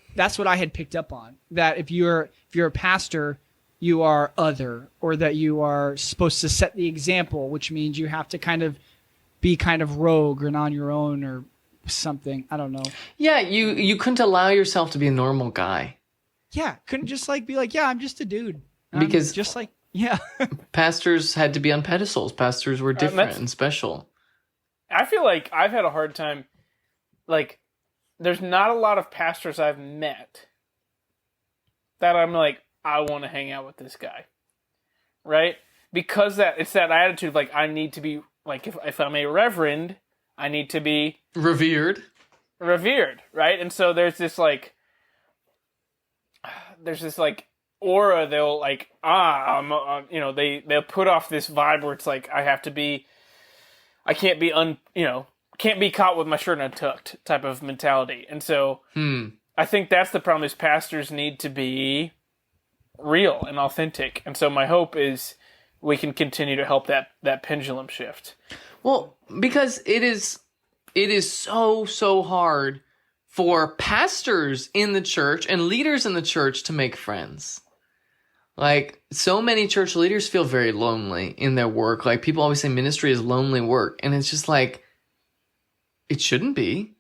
had picked up on, that if you're a pastor, you are other, or that you are supposed to set the example, which means you have to be kind of rogue and on your own or something. I don't know. Yeah, you couldn't allow yourself to be a normal guy. Yeah, couldn't just like be like, I'm just a dude. Because just like, pastors had to be on pedestals. Pastors were different and special. I feel like I've had a hard time. Like, there's not a lot of pastors I've met that I'm like, I want to hang out with this guy, right? Because it's that attitude. Like, I need to be like, if I'm a reverend, I need to be revered, right? And so there's this like aura. They'll like they'll put off this vibe where it's like I have to be I can't be can't be caught with my shirt untucked type of mentality. And so I think that's the problem is pastors need to be real and authentic. And so my hope is we can continue to help that pendulum shift. Well, because it is so hard for pastors in the church and leaders in the church to make friends. Like, so many church leaders feel very lonely in their work. Like, people always say ministry is lonely work. And it's just like, it shouldn't be.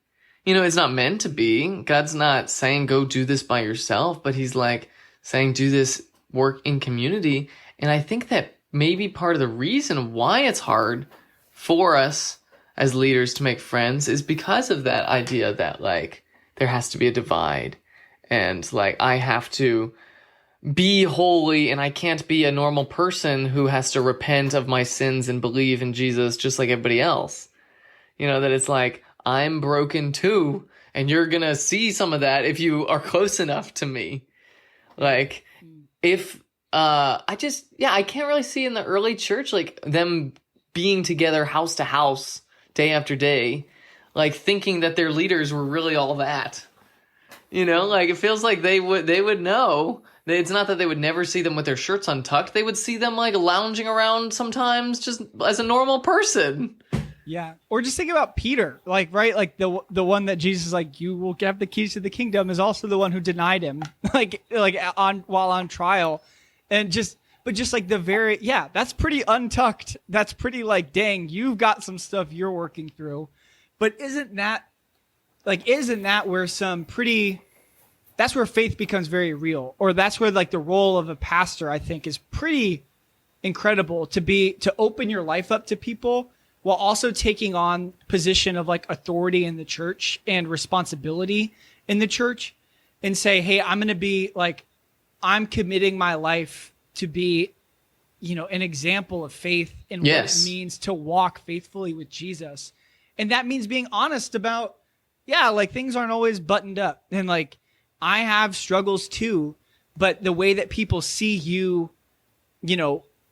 It's not meant to be. God's not saying go do this by yourself, but he's like saying do this work in community. And I think that maybe part of the reason why it's hard for us as leaders to make friends is because of that idea that, like, there has to be a divide. And, like, I have to be holy and I can't be a normal person who has to repent of my sins and believe in Jesus just like everybody else. That it's like, I'm broken too, and you're going to see some of that if you are close enough to me. Like, if, I can't really see in the early church, like, them being together house to house, day after day, like, thinking that their leaders were really all that. Like, it feels like they would know. It's not that they would never see them with their shirts untucked. They would see them, like, lounging around sometimes just as a normal person. Yeah. Or just think about Peter, like, right? Like, the one that Jesus is like, you will have the keys to the kingdom, is also the one who denied him, while on trial. And just like that's pretty untucked. That's pretty like, dang, you've got some stuff you're working through. But isn't that where that's where faith becomes very real? Or that's where, like, the role of a pastor, I think, is pretty incredible, to open your life up to people while also taking on position of, like, authority in the church and responsibility in the church, and say, hey, I'm going to be like, I'm committing my life to be, an example of faith and what it means to walk faithfully with Jesus. And that means being honest about, like, things aren't always buttoned up. And, like, I have struggles too, but the way that people see you,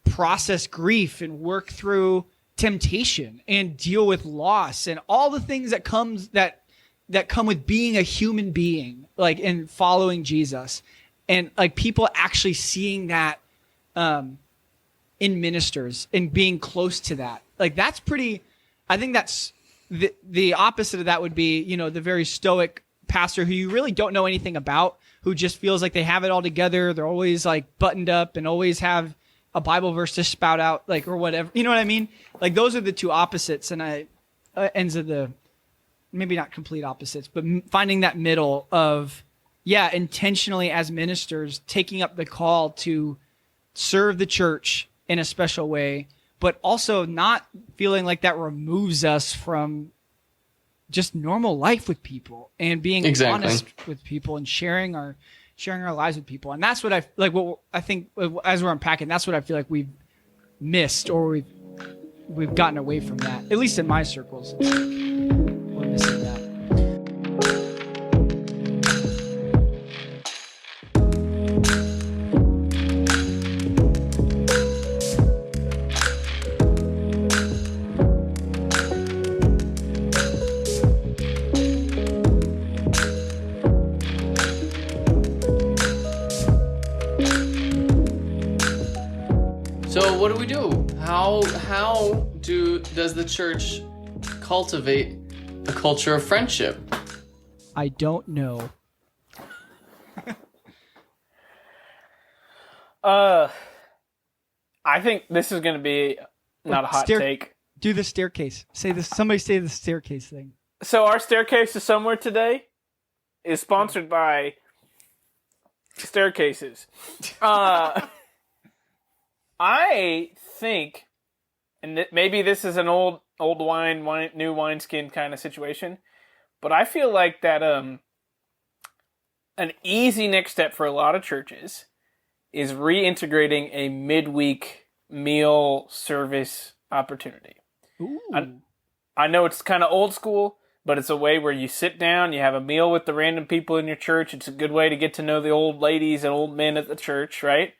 process grief and work through temptation and deal with loss and all the things that come with being a human being, like, and following Jesus. And, like, people actually seeing that in ministers and being close to that. Like, that's pretty, I think that's the opposite of that would be, the very stoic pastor who you really don't know anything about, who just feels like they have it all together. They're always, like, buttoned up and always have a Bible verse to spout out, like, or whatever. You know what I mean? Like, those are the two opposites, and ends of the, maybe not complete opposites, but finding that middle of, intentionally as ministers taking up the call to serve the church in a special way, but also not feeling like that removes us from just normal life with people and being honest with people and sharing our lives with people. And that's what I think as we're unpacking, that's what I feel like we've missed, or we've gotten away from that. At least in my circles, we're missing that. So what do we do? How does the church cultivate a culture of friendship? I don't know. I think this is going to be not a hot take. Do the staircase. Say this. Somebody say the staircase thing. So our staircase to somewhere today is sponsored by Staircases. I think, and maybe this is an old wine, new wineskin kind of situation, but I feel like that an easy next step for a lot of churches is reintegrating a midweek meal service opportunity. Ooh. I know it's kind of old school, but it's a way where you sit down, you have a meal with the random people in your church. It's a good way to get to know the old ladies and old men at the church, right?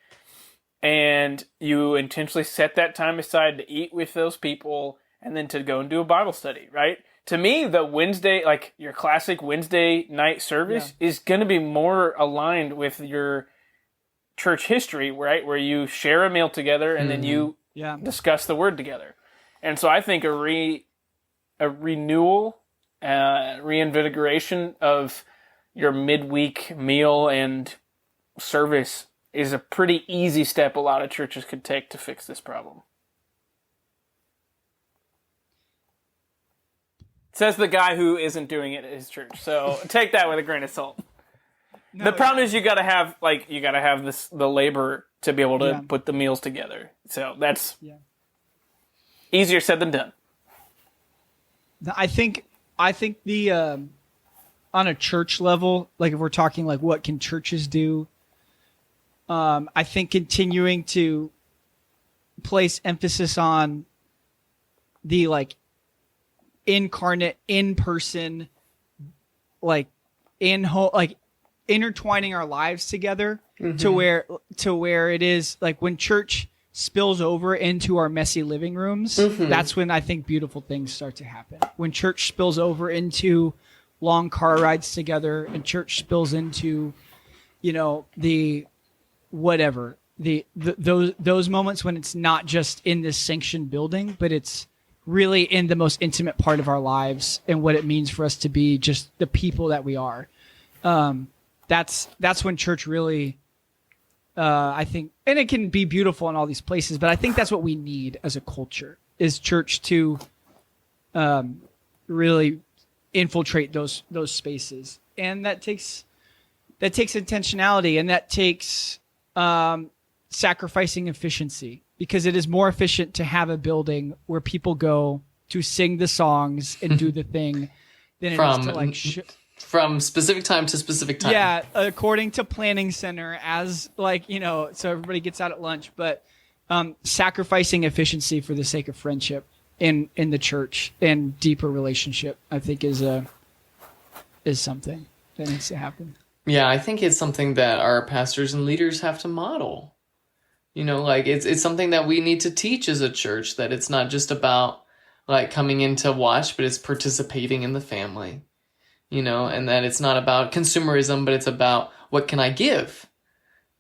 And you intentionally set that time aside to eat with those people and then to go and do a Bible study, right? To me, the Wednesday, like your classic Wednesday night service, is going to be more aligned with your church history, right? Where you share a meal together and then you discuss the word together. And so I think a renewal, reinvigoration of your midweek meal and service is a pretty easy step a lot of churches could take to fix this problem. Says the guy who isn't doing it at his church. So take that with a grain of salt. No, the problem is you gotta have the labor to be able to put the meals together. So that's easier said than done. I think the on a church level, like if we're talking like what can churches do, I think continuing to place emphasis on the like incarnate, in person, like intertwining our lives together to where it is like when church spills over into our messy living rooms, that's when I think beautiful things start to happen. When church spills over into long car rides together, and church spills into, the whatever, those moments when it's not just in this sanctioned building, but it's really in the most intimate part of our lives and what it means for us to be just the people that we are. That's when church really, I think, and it can be beautiful in all these places, but I think that's what we need as a culture, is church to really infiltrate those spaces. And that takes intentionality, and that takes sacrificing efficiency, because it is more efficient to have a building where people go to sing the songs and do the thing than it is to like from specific time to specific time. Yeah, according to planning center, as like, so everybody gets out at lunch, but sacrificing efficiency for the sake of friendship in the church and deeper relationship, I think is something that needs to happen. Yeah, I think it's something that our pastors and leaders have to model. Like it's something that we need to teach as a church, that it's not just about like coming in to watch, but it's participating in the family, and that it's not about consumerism, but it's about what can I give,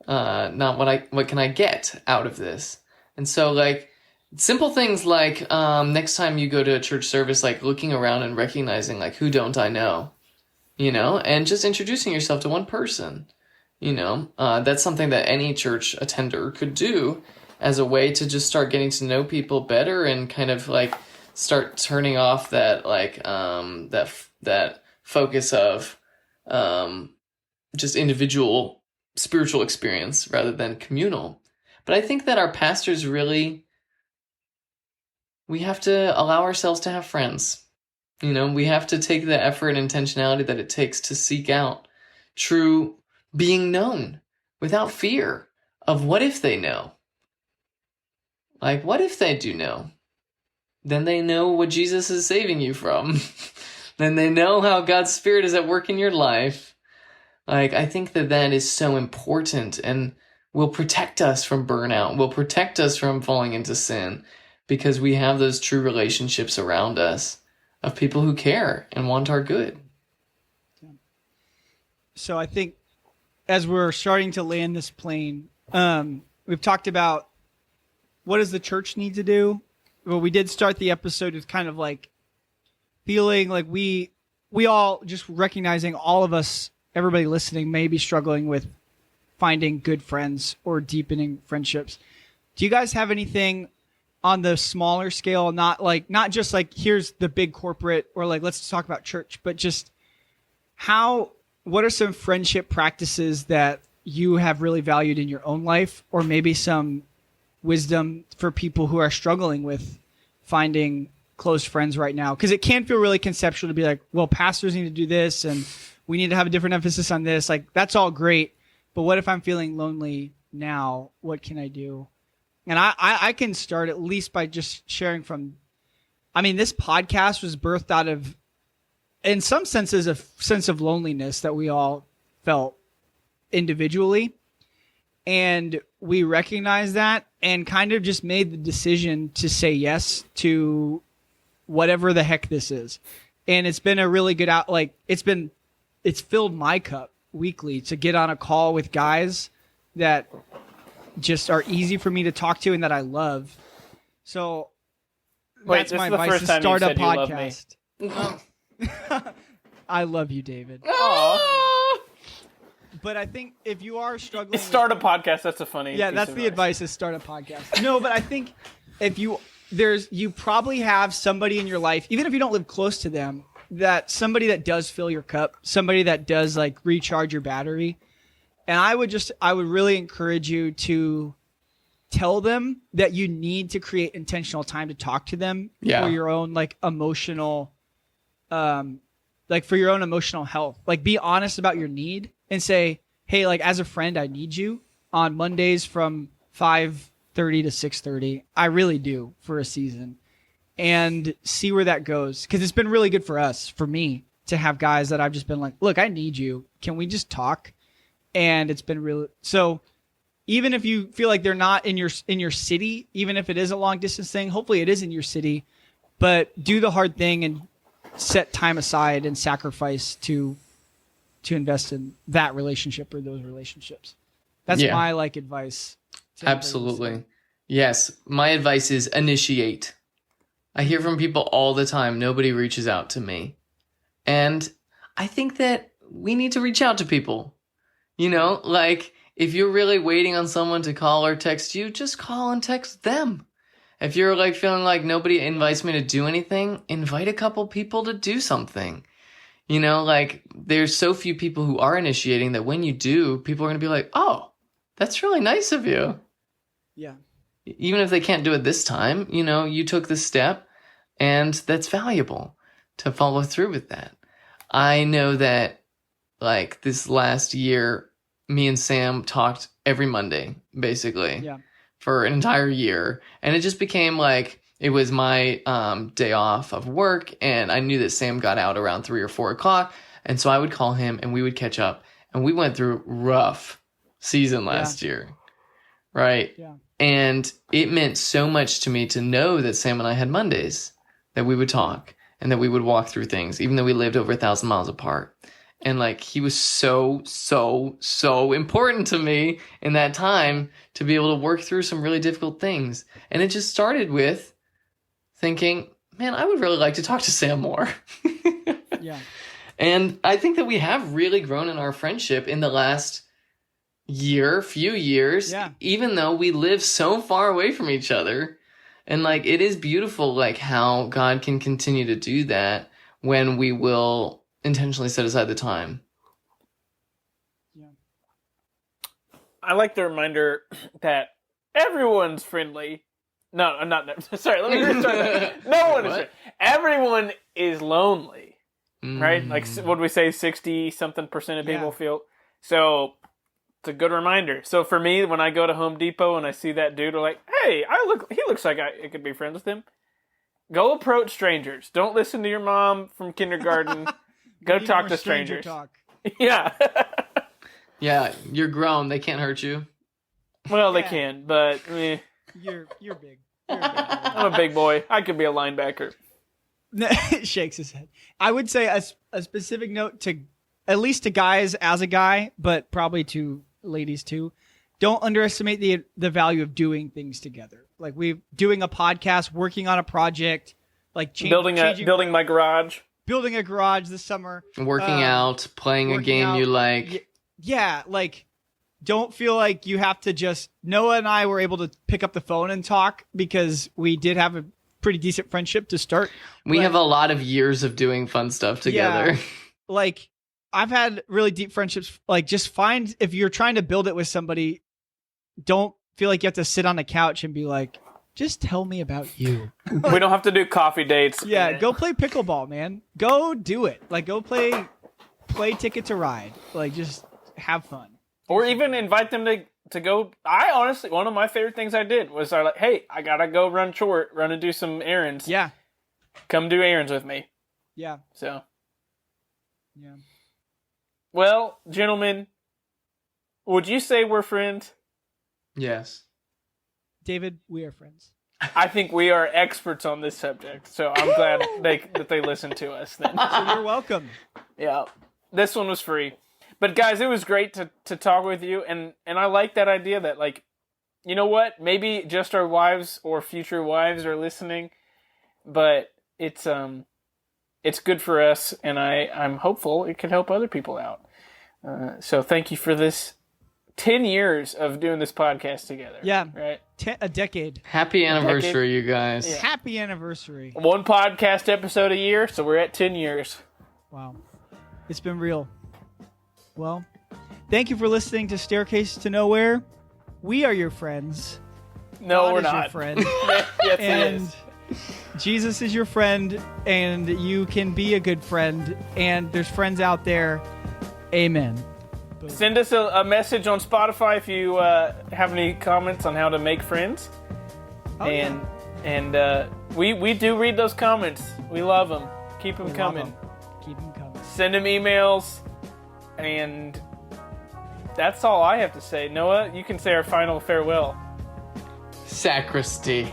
not what can I get out of this. And so like simple things like next time you go to a church service, like looking around and recognizing like, who don't I know, and just introducing yourself to one person. That's something that any church attender could do as a way to just start getting to know people better and kind of like start turning off that like that focus of just individual spiritual experience rather than communal. But I think that our pastors really, we have to allow ourselves to have friends. We have to take the effort and intentionality that it takes to seek out true being known without fear of what if they know. Like, what if they do know? Then they know what Jesus is saving you from. Then they know how God's Spirit is at work in your life. Like, I think that is so important and will protect us from burnout, will protect us from falling into sin, because we have those true relationships around us of people who care and want our good. So I think as we're starting to land this plane, we've talked about what does the church need to do? Well, we did start the episode with kind of like feeling like we all just recognizing all of us, everybody listening, may be struggling with finding good friends or deepening friendships. Do you guys have anything on the smaller scale, not just like here's the big corporate or like let's talk about church, but just what are some friendship practices that you have really valued in your own life, or maybe some wisdom for people who are struggling with finding close friends right now? Because it can feel really conceptual to be like, well, pastors need to do this and we need to have a different emphasis on this. Like, that's all great. But what if I'm feeling lonely now? What can I do? And I can start at least by just sharing this podcast was birthed out of, in some senses, a sense of loneliness that we all felt individually. And we recognized that and kind of just made the decision to say yes to whatever the heck this is. And it's been a really good it's filled my cup weekly to get on a call with guys that just are easy for me to talk to and that I love. So that's my advice, to start a podcast. I love you, David. Aww. But I think if you are struggling, start a podcast. That's a funny. Yeah, that's the advice: is start a podcast. No, but I think if you probably have somebody in your life, even if you don't live close to them, that somebody that does fill your cup, somebody that does like recharge your battery. And I would really encourage you to tell them that you need to create intentional time to talk to them for your own emotional, for your own emotional health. Like, be honest about your need and say, hey, as a friend, I need you on Mondays from 5:30 to 6:30. I really do, for a season, and see where that goes. Because it's been really good for me to have guys that I've just been like, look, I need you. Can we just talk? And it's been really so. Even if you feel like they're not in your city, even if it is a long distance thing, hopefully it is in your city, but do the hard thing and set time aside and sacrifice to invest in that relationship or those relationships. That's my advice. Absolutely. Yes. My advice is initiate. I hear from people all the time. Nobody reaches out to me. And I think that we need to reach out to people. If you're really waiting on someone to call or text you, just call and text them. If you're feeling like nobody invites me to do anything, invite a couple people to do something. There's so few people who are initiating that when you do, people are going to be like, oh, that's really nice of you. Yeah. Even if they can't do it this time, you took this step, and that's valuable to follow through with that. I know that this last year, me and Sam talked every Monday, basically, for an entire year. And it just became it was my day off of work, and I knew that Sam got out around 3 or 4 o'clock. And so I would call him, and we would catch up. And we went through rough season last year, right? Yeah. And it meant so much to me to know that Sam and I had Mondays, that we would talk, and that we would walk through things, even though we lived over 1,000 miles apart. And he was so, so, so important to me in that time to be able to work through some really difficult things. And it just started with thinking, man, I would really like to talk to Sam more. Yeah. And I think that we have really grown in our friendship in the last few years, even though we live so far away from each other. And it is beautiful, how God can continue to do that when we will intentionally set aside the time. Yeah. I like the reminder that everyone's friendly. No, I'm not. Sorry, let me restart that. No one is friendly. Everyone is lonely, right? What do we say? 60-something% of people feel. So it's a good reminder. So for me, when I go to Home Depot and I see that dude, I'm like, hey, he looks like I could be friends with him. Go approach strangers. Don't listen to your mom from kindergarten. Go talk to strangers. Talk. Yeah. Yeah, you're grown. They can't hurt you. Well, they can, but You're big. You're a big boy. I'm a big boy. I could be a linebacker. Shakes his head. I would say a specific note to at least to guys as a guy, but probably to ladies too. Don't underestimate the value of doing things together. Doing a podcast, working on a project, building my garage. Building a garage this summer. Working out, playing a game you like. Yeah, don't feel like you have to just... Noah and I were able to pick up the phone and talk because we did have a pretty decent friendship to start. We have a lot of years of doing fun stuff together. Yeah, I've had really deep friendships. Just find... If you're trying to build it with somebody, don't feel like you have to sit on the couch and be like, just tell me about you. We don't have to do coffee dates. Yeah, go play pickleball, man. Go do it. Go play Ticket to Ride. Just have fun. Or even invite them to go. I honestly, one of my favorite things I did was hey, I gotta go run and do some errands. Yeah. Come do errands with me. Yeah. So. Yeah. Well, gentlemen, would you say we're friends? Yes. David, we are friends. I think we are experts on this subject, so I'm glad that they listen to us then. So you're welcome. Yeah, this one was free. But guys, it was great to talk with you, and I like that idea that, like, you know what? Maybe just our wives or future wives are listening, but it's good for us, and I'm hopeful it can help other people out. So thank you for this 10 years of doing this podcast together. Yeah. Right? A decade. Happy anniversary, you guys. Yeah. Happy anniversary. One podcast episode a year, so we're at 10 years. Wow. It's been real. Well, thank you for listening to Staircase to Nowhere. We are your friends. No, God we're is not. your friend. Yes, And it is. Jesus is your friend, and you can be a good friend. And there's friends out there. Amen. Send us a message on Spotify if you have any comments on how to make friends. And we do read those comments. We love them. Keep them coming. Keep them coming. Send them emails. And that's all I have to say. Noah, you can say our final farewell. Sacristy.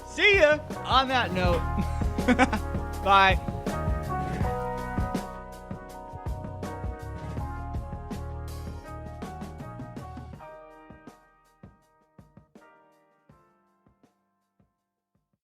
See ya on that note. Bye.